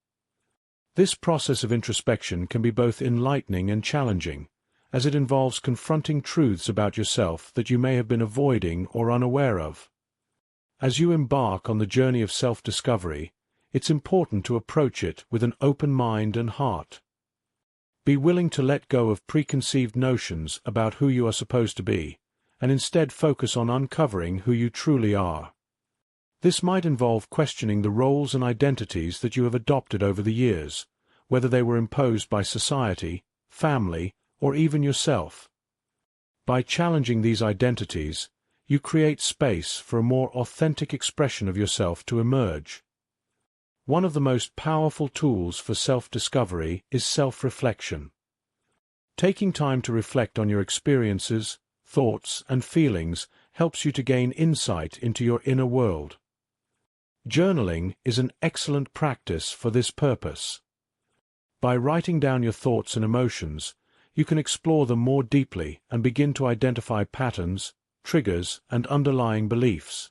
This process of introspection can be both enlightening and challenging, as it involves confronting truths about yourself that you may have been avoiding or unaware of. As you embark on the journey of self-discovery, it's important to approach it with an open mind and heart. Be willing to let go of preconceived notions about who you are supposed to be, and instead focus on uncovering who you truly are. This might involve questioning the roles and identities that you have adopted over the years, whether they were imposed by society, family, or even yourself. By challenging these identities, you create space for a more authentic expression of yourself to emerge. One of the most powerful tools for self-discovery is self-reflection. Taking time to reflect on your experiences, thoughts, and feelings helps you to gain insight into your inner world. Journaling is an excellent practice for this purpose. By writing down your thoughts and emotions, you can explore them more deeply and begin to identify patterns, triggers, and underlying beliefs.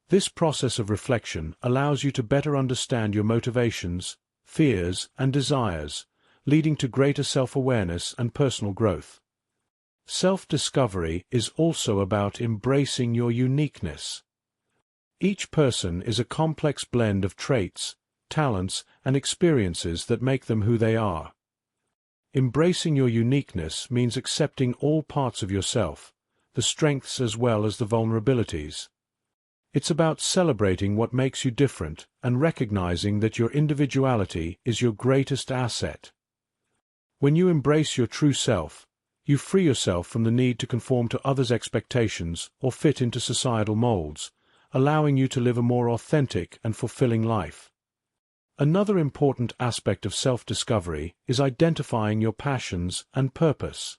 This process of reflection allows you to better understand your motivations, fears, and desires, leading to greater self-awareness and personal growth. Self-discovery is also about embracing your uniqueness. Each person is a complex blend of traits, talents, and experiences that make them who they are. Embracing your uniqueness means accepting all parts of yourself, the strengths as well as the vulnerabilities. It's about celebrating what makes you different and recognizing that your individuality is your greatest asset. When you embrace your true self, you free yourself from the need to conform to others' expectations or fit into societal molds, allowing you to live a more authentic and fulfilling life. Another important aspect of self-discovery is identifying your passions and purpose.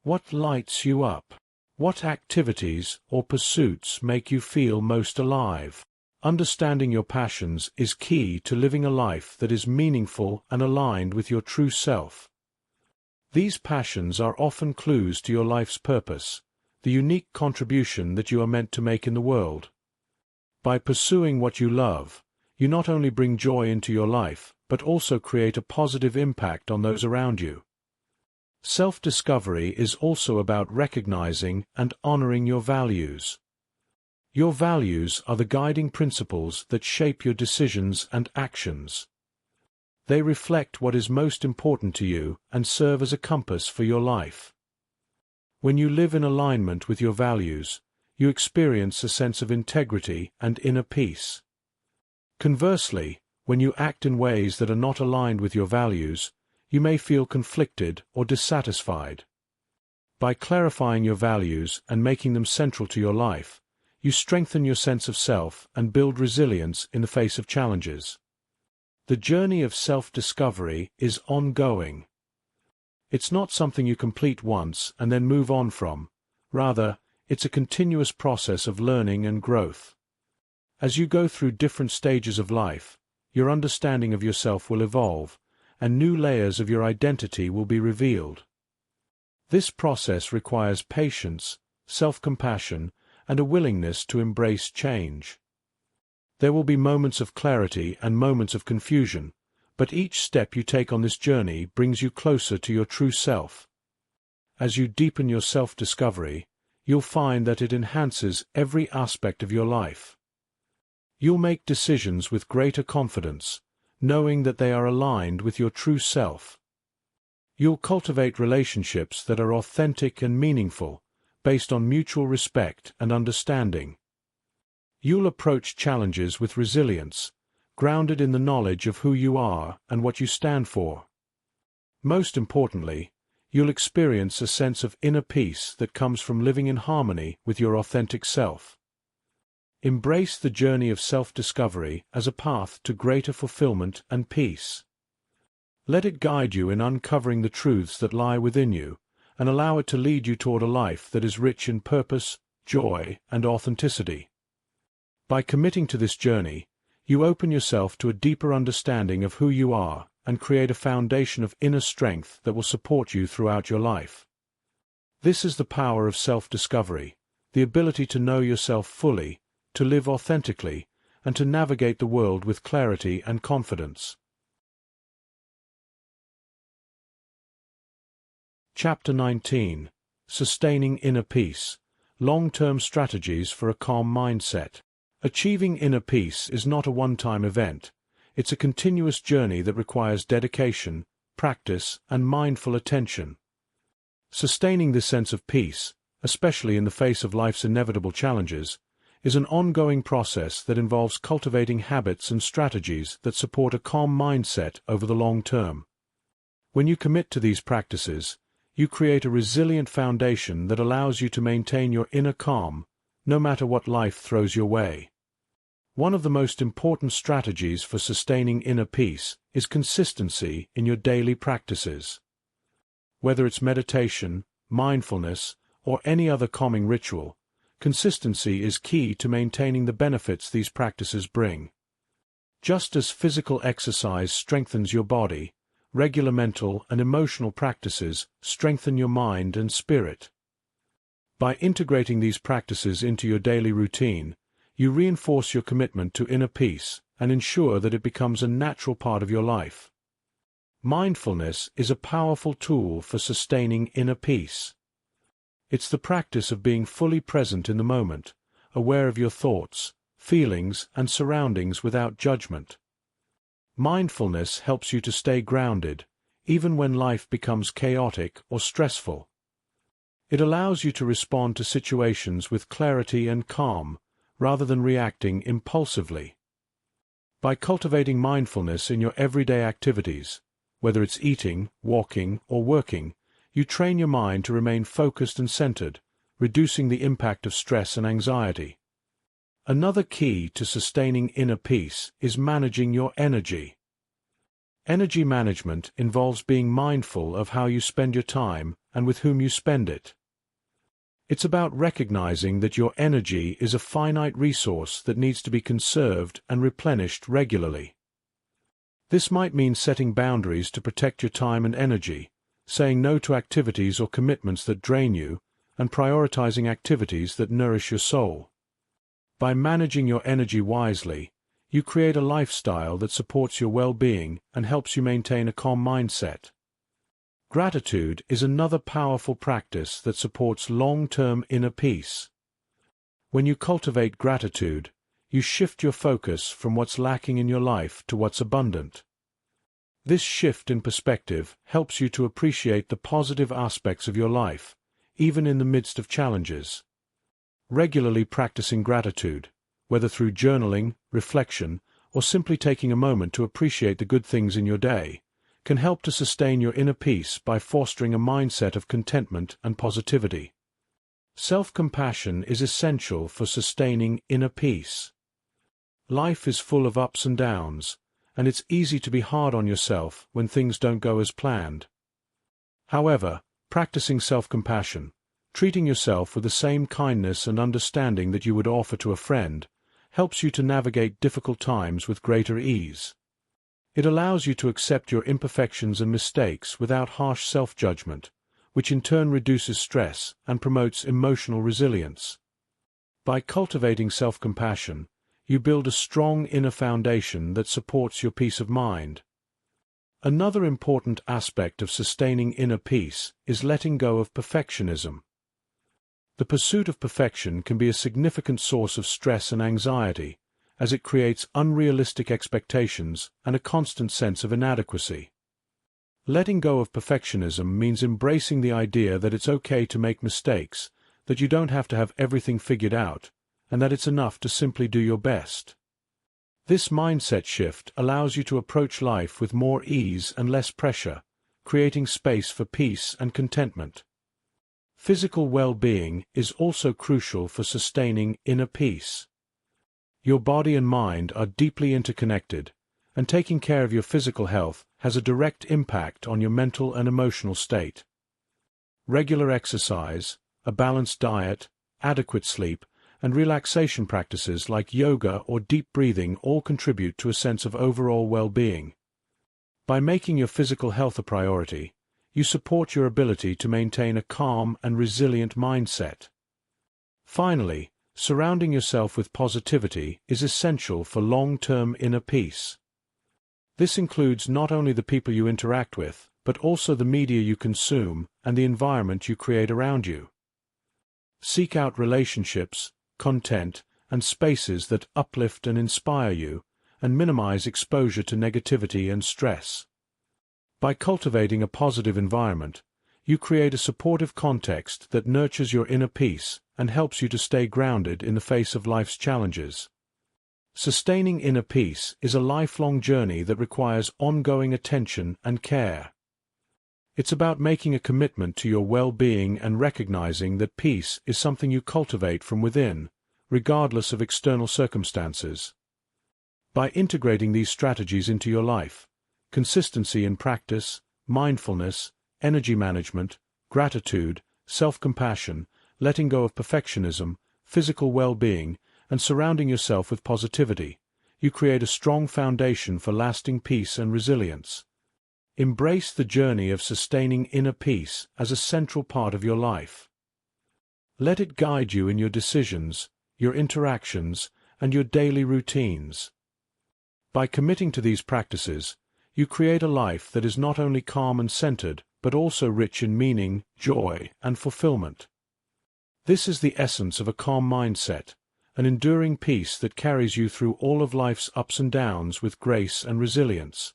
What lights you up? What activities or pursuits make you feel most alive? Understanding your passions is key to living a life that is meaningful and aligned with your true self. These passions are often clues to your life's purpose, the unique contribution that you are meant to make in the world. By pursuing what you love, you not only bring joy into your life, but also create a positive impact on those around you. Self-discovery is also about recognizing and honoring your values. Your values are the guiding principles that shape your decisions and actions. They reflect what is most important to you and serve as a compass for your life. When you live in alignment with your values, you experience a sense of integrity and inner peace. Conversely, when you act in ways that are not aligned with your values, you may feel conflicted or dissatisfied. By clarifying your values and making them central to your life, you strengthen your sense of self and build resilience in the face of challenges. The journey of self-discovery is ongoing. It's not something you complete once and then move on from. Rather, it's a continuous process of learning and growth. As you go through different stages of life, your understanding of yourself will evolve, and new layers of your identity will be revealed. This process requires patience, self-compassion, and a willingness to embrace change. There will be moments of clarity and moments of confusion, but each step you take on this journey brings you closer to your true self. As you deepen your self-discovery, you'll find that it enhances every aspect of your life. You'll make decisions with greater confidence, knowing that they are aligned with your true self. You'll cultivate relationships that are authentic and meaningful, based on mutual respect and understanding. You'll approach challenges with resilience, grounded in the knowledge of who you are and what you stand for. Most importantly, you'll experience a sense of inner peace that comes from living in harmony with your authentic self. Embrace the journey of self-discovery as a path to greater fulfillment and peace. Let it guide you in uncovering the truths that lie within you, and allow it to lead you toward a life that is rich in purpose, joy, and authenticity. By committing to this journey, you open yourself to a deeper understanding of who you are and create a foundation of inner strength that will support you throughout your life. This is the power of self-discovery, the ability to know yourself fully, to live authentically, and to navigate the world with clarity and confidence. Chapter 19. Sustaining Inner Peace. Long-term strategies for a calm mindset. Achieving inner peace is not a one-time event. It's a continuous journey that requires dedication, practice, and mindful attention. Sustaining this sense of peace, especially in the face of life's inevitable challenges, is an ongoing process that involves cultivating habits and strategies that support a calm mindset over the long term. When you commit to these practices, you create a resilient foundation that allows you to maintain your inner calm, no matter what life throws your way. One of the most important strategies for sustaining inner peace is consistency in your daily practices. Whether it's meditation, mindfulness, or any other calming ritual, consistency is key to maintaining the benefits these practices bring. Just as physical exercise strengthens your body, regular mental and emotional practices strengthen your mind and spirit. By integrating these practices into your daily routine, you reinforce your commitment to inner peace and ensure that it becomes a natural part of your life. Mindfulness is a powerful tool for sustaining inner peace. It's the practice of being fully present in the moment, aware of your thoughts, feelings, and surroundings without judgment. Mindfulness helps you to stay grounded, even when life becomes chaotic or stressful. It allows you to respond to situations with clarity and calm, rather than reacting impulsively. By cultivating mindfulness in your everyday activities, whether it's eating, walking, or working, you train your mind to remain focused and centered, reducing the impact of stress and anxiety. Another key to sustaining inner peace is managing your energy. Energy management involves being mindful of how you spend your time and with whom you spend it. It's about recognizing that your energy is a finite resource that needs to be conserved and replenished regularly. This might mean setting boundaries to protect your time and energy, saying no to activities or commitments that drain you, and prioritizing activities that nourish your soul. By managing your energy wisely, you create a lifestyle that supports your well-being and helps you maintain a calm mindset. Gratitude is another powerful practice that supports long-term inner peace. When you cultivate gratitude, you shift your focus from what's lacking in your life to what's abundant. This shift in perspective helps you to appreciate the positive aspects of your life, even in the midst of challenges. Regularly practicing gratitude, whether through journaling, reflection, or simply taking a moment to appreciate the good things in your day, can help to sustain your inner peace by fostering a mindset of contentment and positivity. Self-compassion is essential for sustaining inner peace. Life is full of ups and downs, and it's easy to be hard on yourself when things don't go as planned. However, practicing self-compassion, treating yourself with the same kindness and understanding that you would offer to a friend, helps you to navigate difficult times with greater ease. It allows you to accept your imperfections and mistakes without harsh self-judgment, which in turn reduces stress and promotes emotional resilience. By cultivating self-compassion, you build a strong inner foundation that supports your peace of mind. Another important aspect of sustaining inner peace is letting go of perfectionism. The pursuit of perfection can be a significant source of stress and anxiety, as it creates unrealistic expectations and a constant sense of inadequacy. Letting go of perfectionism means embracing the idea that it's okay to make mistakes, that you don't have to have everything figured out, and that it's enough to simply do your best. This mindset shift allows you to approach life with more ease and less pressure, creating space for peace and contentment. Physical well-being is also crucial for sustaining inner peace. Your body and mind are deeply interconnected, and taking care of your physical health has a direct impact on your mental and emotional state. Regular exercise, a balanced diet, adequate sleep, and relaxation practices like yoga or deep breathing all contribute to a sense of overall well-being. By making your physical health a priority, you support your ability to maintain a calm and resilient mindset. Finally, surrounding yourself with positivity is essential for long-term inner peace. This includes not only the people you interact with, but also the media you consume and the environment you create around you. Seek out relationships, content, and spaces that uplift and inspire you, and minimize exposure to negativity and stress. By cultivating a positive environment, you create a supportive context that nurtures your inner peace and helps you to stay grounded in the face of life's challenges. Sustaining inner peace is a lifelong journey that requires ongoing attention and care. It's about making a commitment to your well-being and recognizing that peace is something you cultivate from within, regardless of external circumstances. By integrating these strategies into your life, consistency in practice, mindfulness, energy management, gratitude, self-compassion, letting go of perfectionism, physical well-being, and surrounding yourself with positivity, you create a strong foundation for lasting peace and resilience. Embrace the journey of sustaining inner peace as a central part of your life. Let it guide you in your decisions, your interactions, and your daily routines. By committing to these practices, you create a life that is not only calm and centered, but also rich in meaning, joy, and fulfillment. This is the essence of a calm mindset, an enduring peace that carries you through all of life's ups and downs with grace and resilience.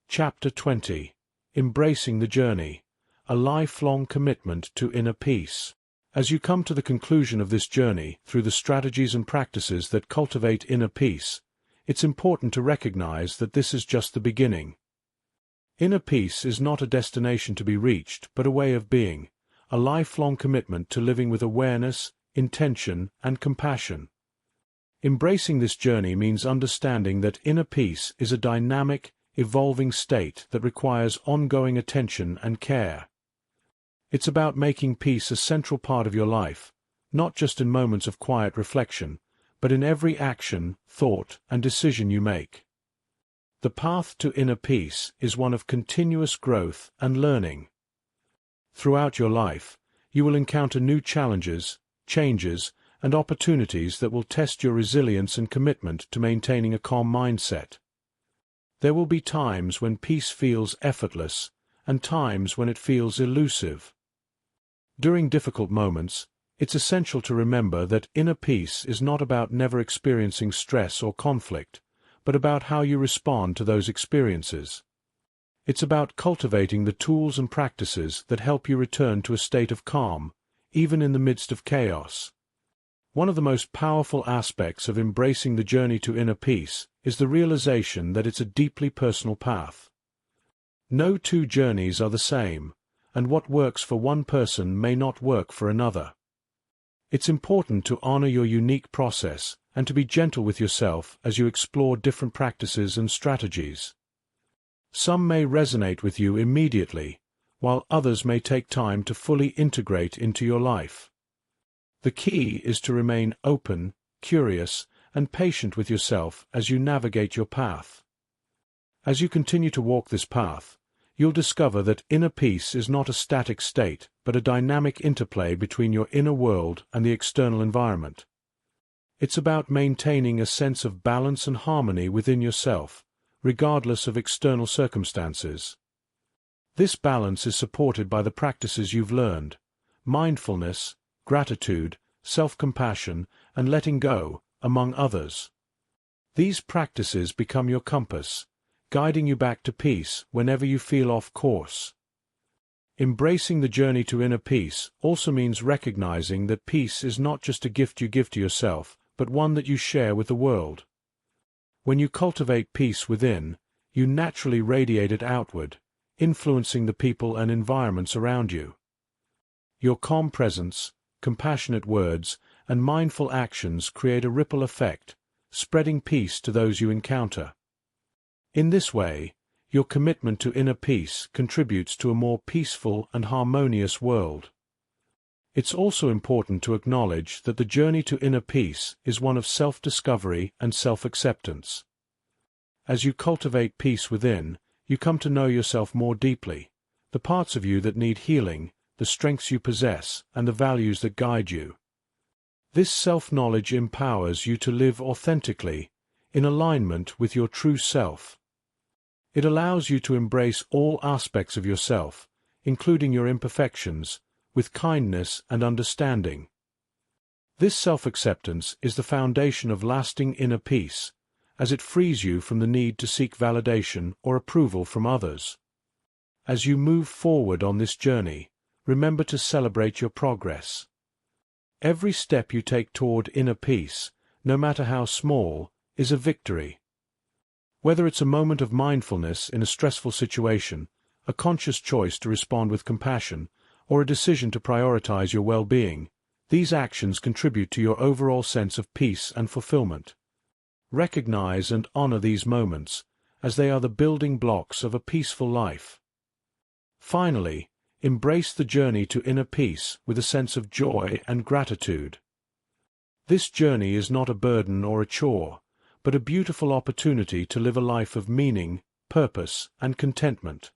Chapter 20. Embracing the Journey, a lifelong commitment to inner peace. As you come to the conclusion of this journey through the strategies and practices that cultivate inner peace, it's important to recognize that this is just the beginning. Inner peace is not a destination to be reached, but a way of being, a lifelong commitment to living with awareness, intention, and compassion. Embracing this journey means understanding that inner peace is a dynamic, evolving state that requires ongoing attention and care. It's about making peace a central part of your life, not just in moments of quiet reflection, but in every action, thought, and decision you make. The path to inner peace is one of continuous growth and learning. Throughout your life, you will encounter new challenges, changes, and opportunities that will test your resilience and commitment to maintaining a calm mindset. There will be times when peace feels effortless, and times when it feels elusive. During difficult moments, it's essential to remember that inner peace is not about never experiencing stress or conflict, but about how you respond to those experiences. It's about cultivating the tools and practices that help you return to a state of calm, even in the midst of chaos. One of the most powerful aspects of embracing the journey to inner peace is the realization that it's a deeply personal path. No two journeys are the same, and what works for one person may not work for another. It's important to honor your unique process and to be gentle with yourself as you explore different practices and strategies. Some may resonate with you immediately, while others may take time to fully integrate into your life. The key is to remain open, curious, and patient with yourself as you navigate your path. As you continue to walk this path, you'll discover that inner peace is not a static state, but a dynamic interplay between your inner world and the external environment. It's about maintaining a sense of balance and harmony within yourself, regardless of external circumstances. This balance is supported by the practices you've learned: mindfulness, gratitude, self-compassion, and letting go, among others. These practices become your compass, guiding you back to peace whenever you feel off course. Embracing the journey to inner peace also means recognizing that peace is not just a gift you give to yourself, but one that you share with the world. When you cultivate peace within, you naturally radiate it outward, influencing the people and environments around you. Your calm presence, compassionate words, and mindful actions create a ripple effect, spreading peace to those you encounter. In this way, your commitment to inner peace contributes to a more peaceful and harmonious world. It's also important to acknowledge that the journey to inner peace is one of self-discovery and self-acceptance. As you cultivate peace within, you come to know yourself more deeply, the parts of you that need healing, the strengths you possess, and the values that guide you. This self-knowledge empowers you to live authentically, in alignment with your true self. It allows you to embrace all aspects of yourself, including your imperfections, with kindness and understanding. This self-acceptance is the foundation of lasting inner peace, as it frees you from the need to seek validation or approval from others. As you move forward on this journey, remember to celebrate your progress. Every step you take toward inner peace, no matter how small, is a victory. Whether it's a moment of mindfulness in a stressful situation, a conscious choice to respond with compassion, or a decision to prioritize your well-being, these actions contribute to your overall sense of peace and fulfillment. Recognize and honor these moments, as they are the building blocks of a peaceful life. Finally, embrace the journey to inner peace with a sense of joy and gratitude. This journey is not a burden or a chore, but a beautiful opportunity to live a life of meaning, purpose, and contentment.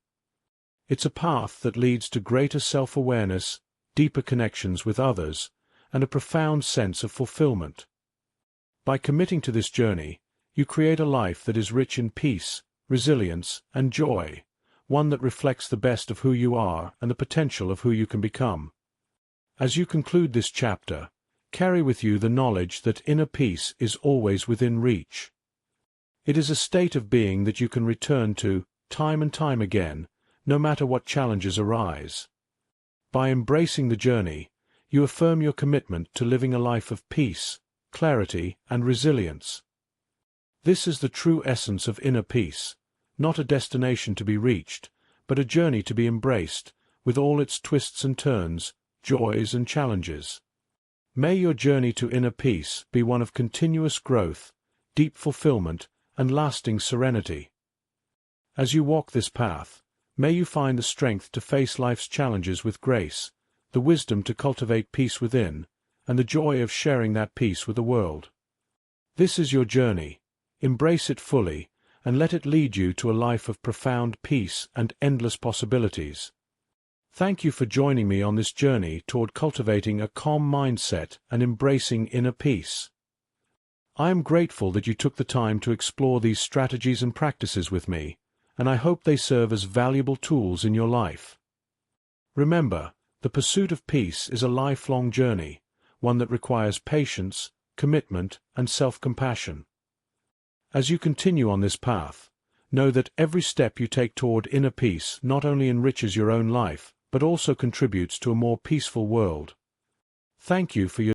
It's a path that leads to greater self-awareness, deeper connections with others, and a profound sense of fulfillment. By committing to this journey, you create a life that is rich in peace, resilience, and joy, one that reflects the best of who you are and the potential of who you can become. As you conclude this chapter, carry with you the knowledge that inner peace is always within reach. It is a state of being that you can return to, time and time again, no matter what challenges arise. By embracing the journey, you affirm your commitment to living a life of peace, clarity, and resilience. This is the true essence of inner peace, not a destination to be reached, but a journey to be embraced, with all its twists and turns, joys and challenges. May your journey to inner peace be one of continuous growth, deep fulfillment, and lasting serenity. As you walk this path, may you find the strength to face life's challenges with grace, the wisdom to cultivate peace within, and the joy of sharing that peace with the world. This is your journey. Embrace it fully, and let it lead you to a life of profound peace and endless possibilities. Thank you for joining me on this journey toward cultivating a calm mindset and embracing inner peace. I am grateful that you took the time to explore these strategies and practices with me, and I hope they serve as valuable tools in your life. Remember, the pursuit of peace is a lifelong journey, one that requires patience, commitment, and self-compassion. As you continue on this path, know that every step you take toward inner peace not only enriches your own life, but also contributes to a more peaceful world. Thank you for your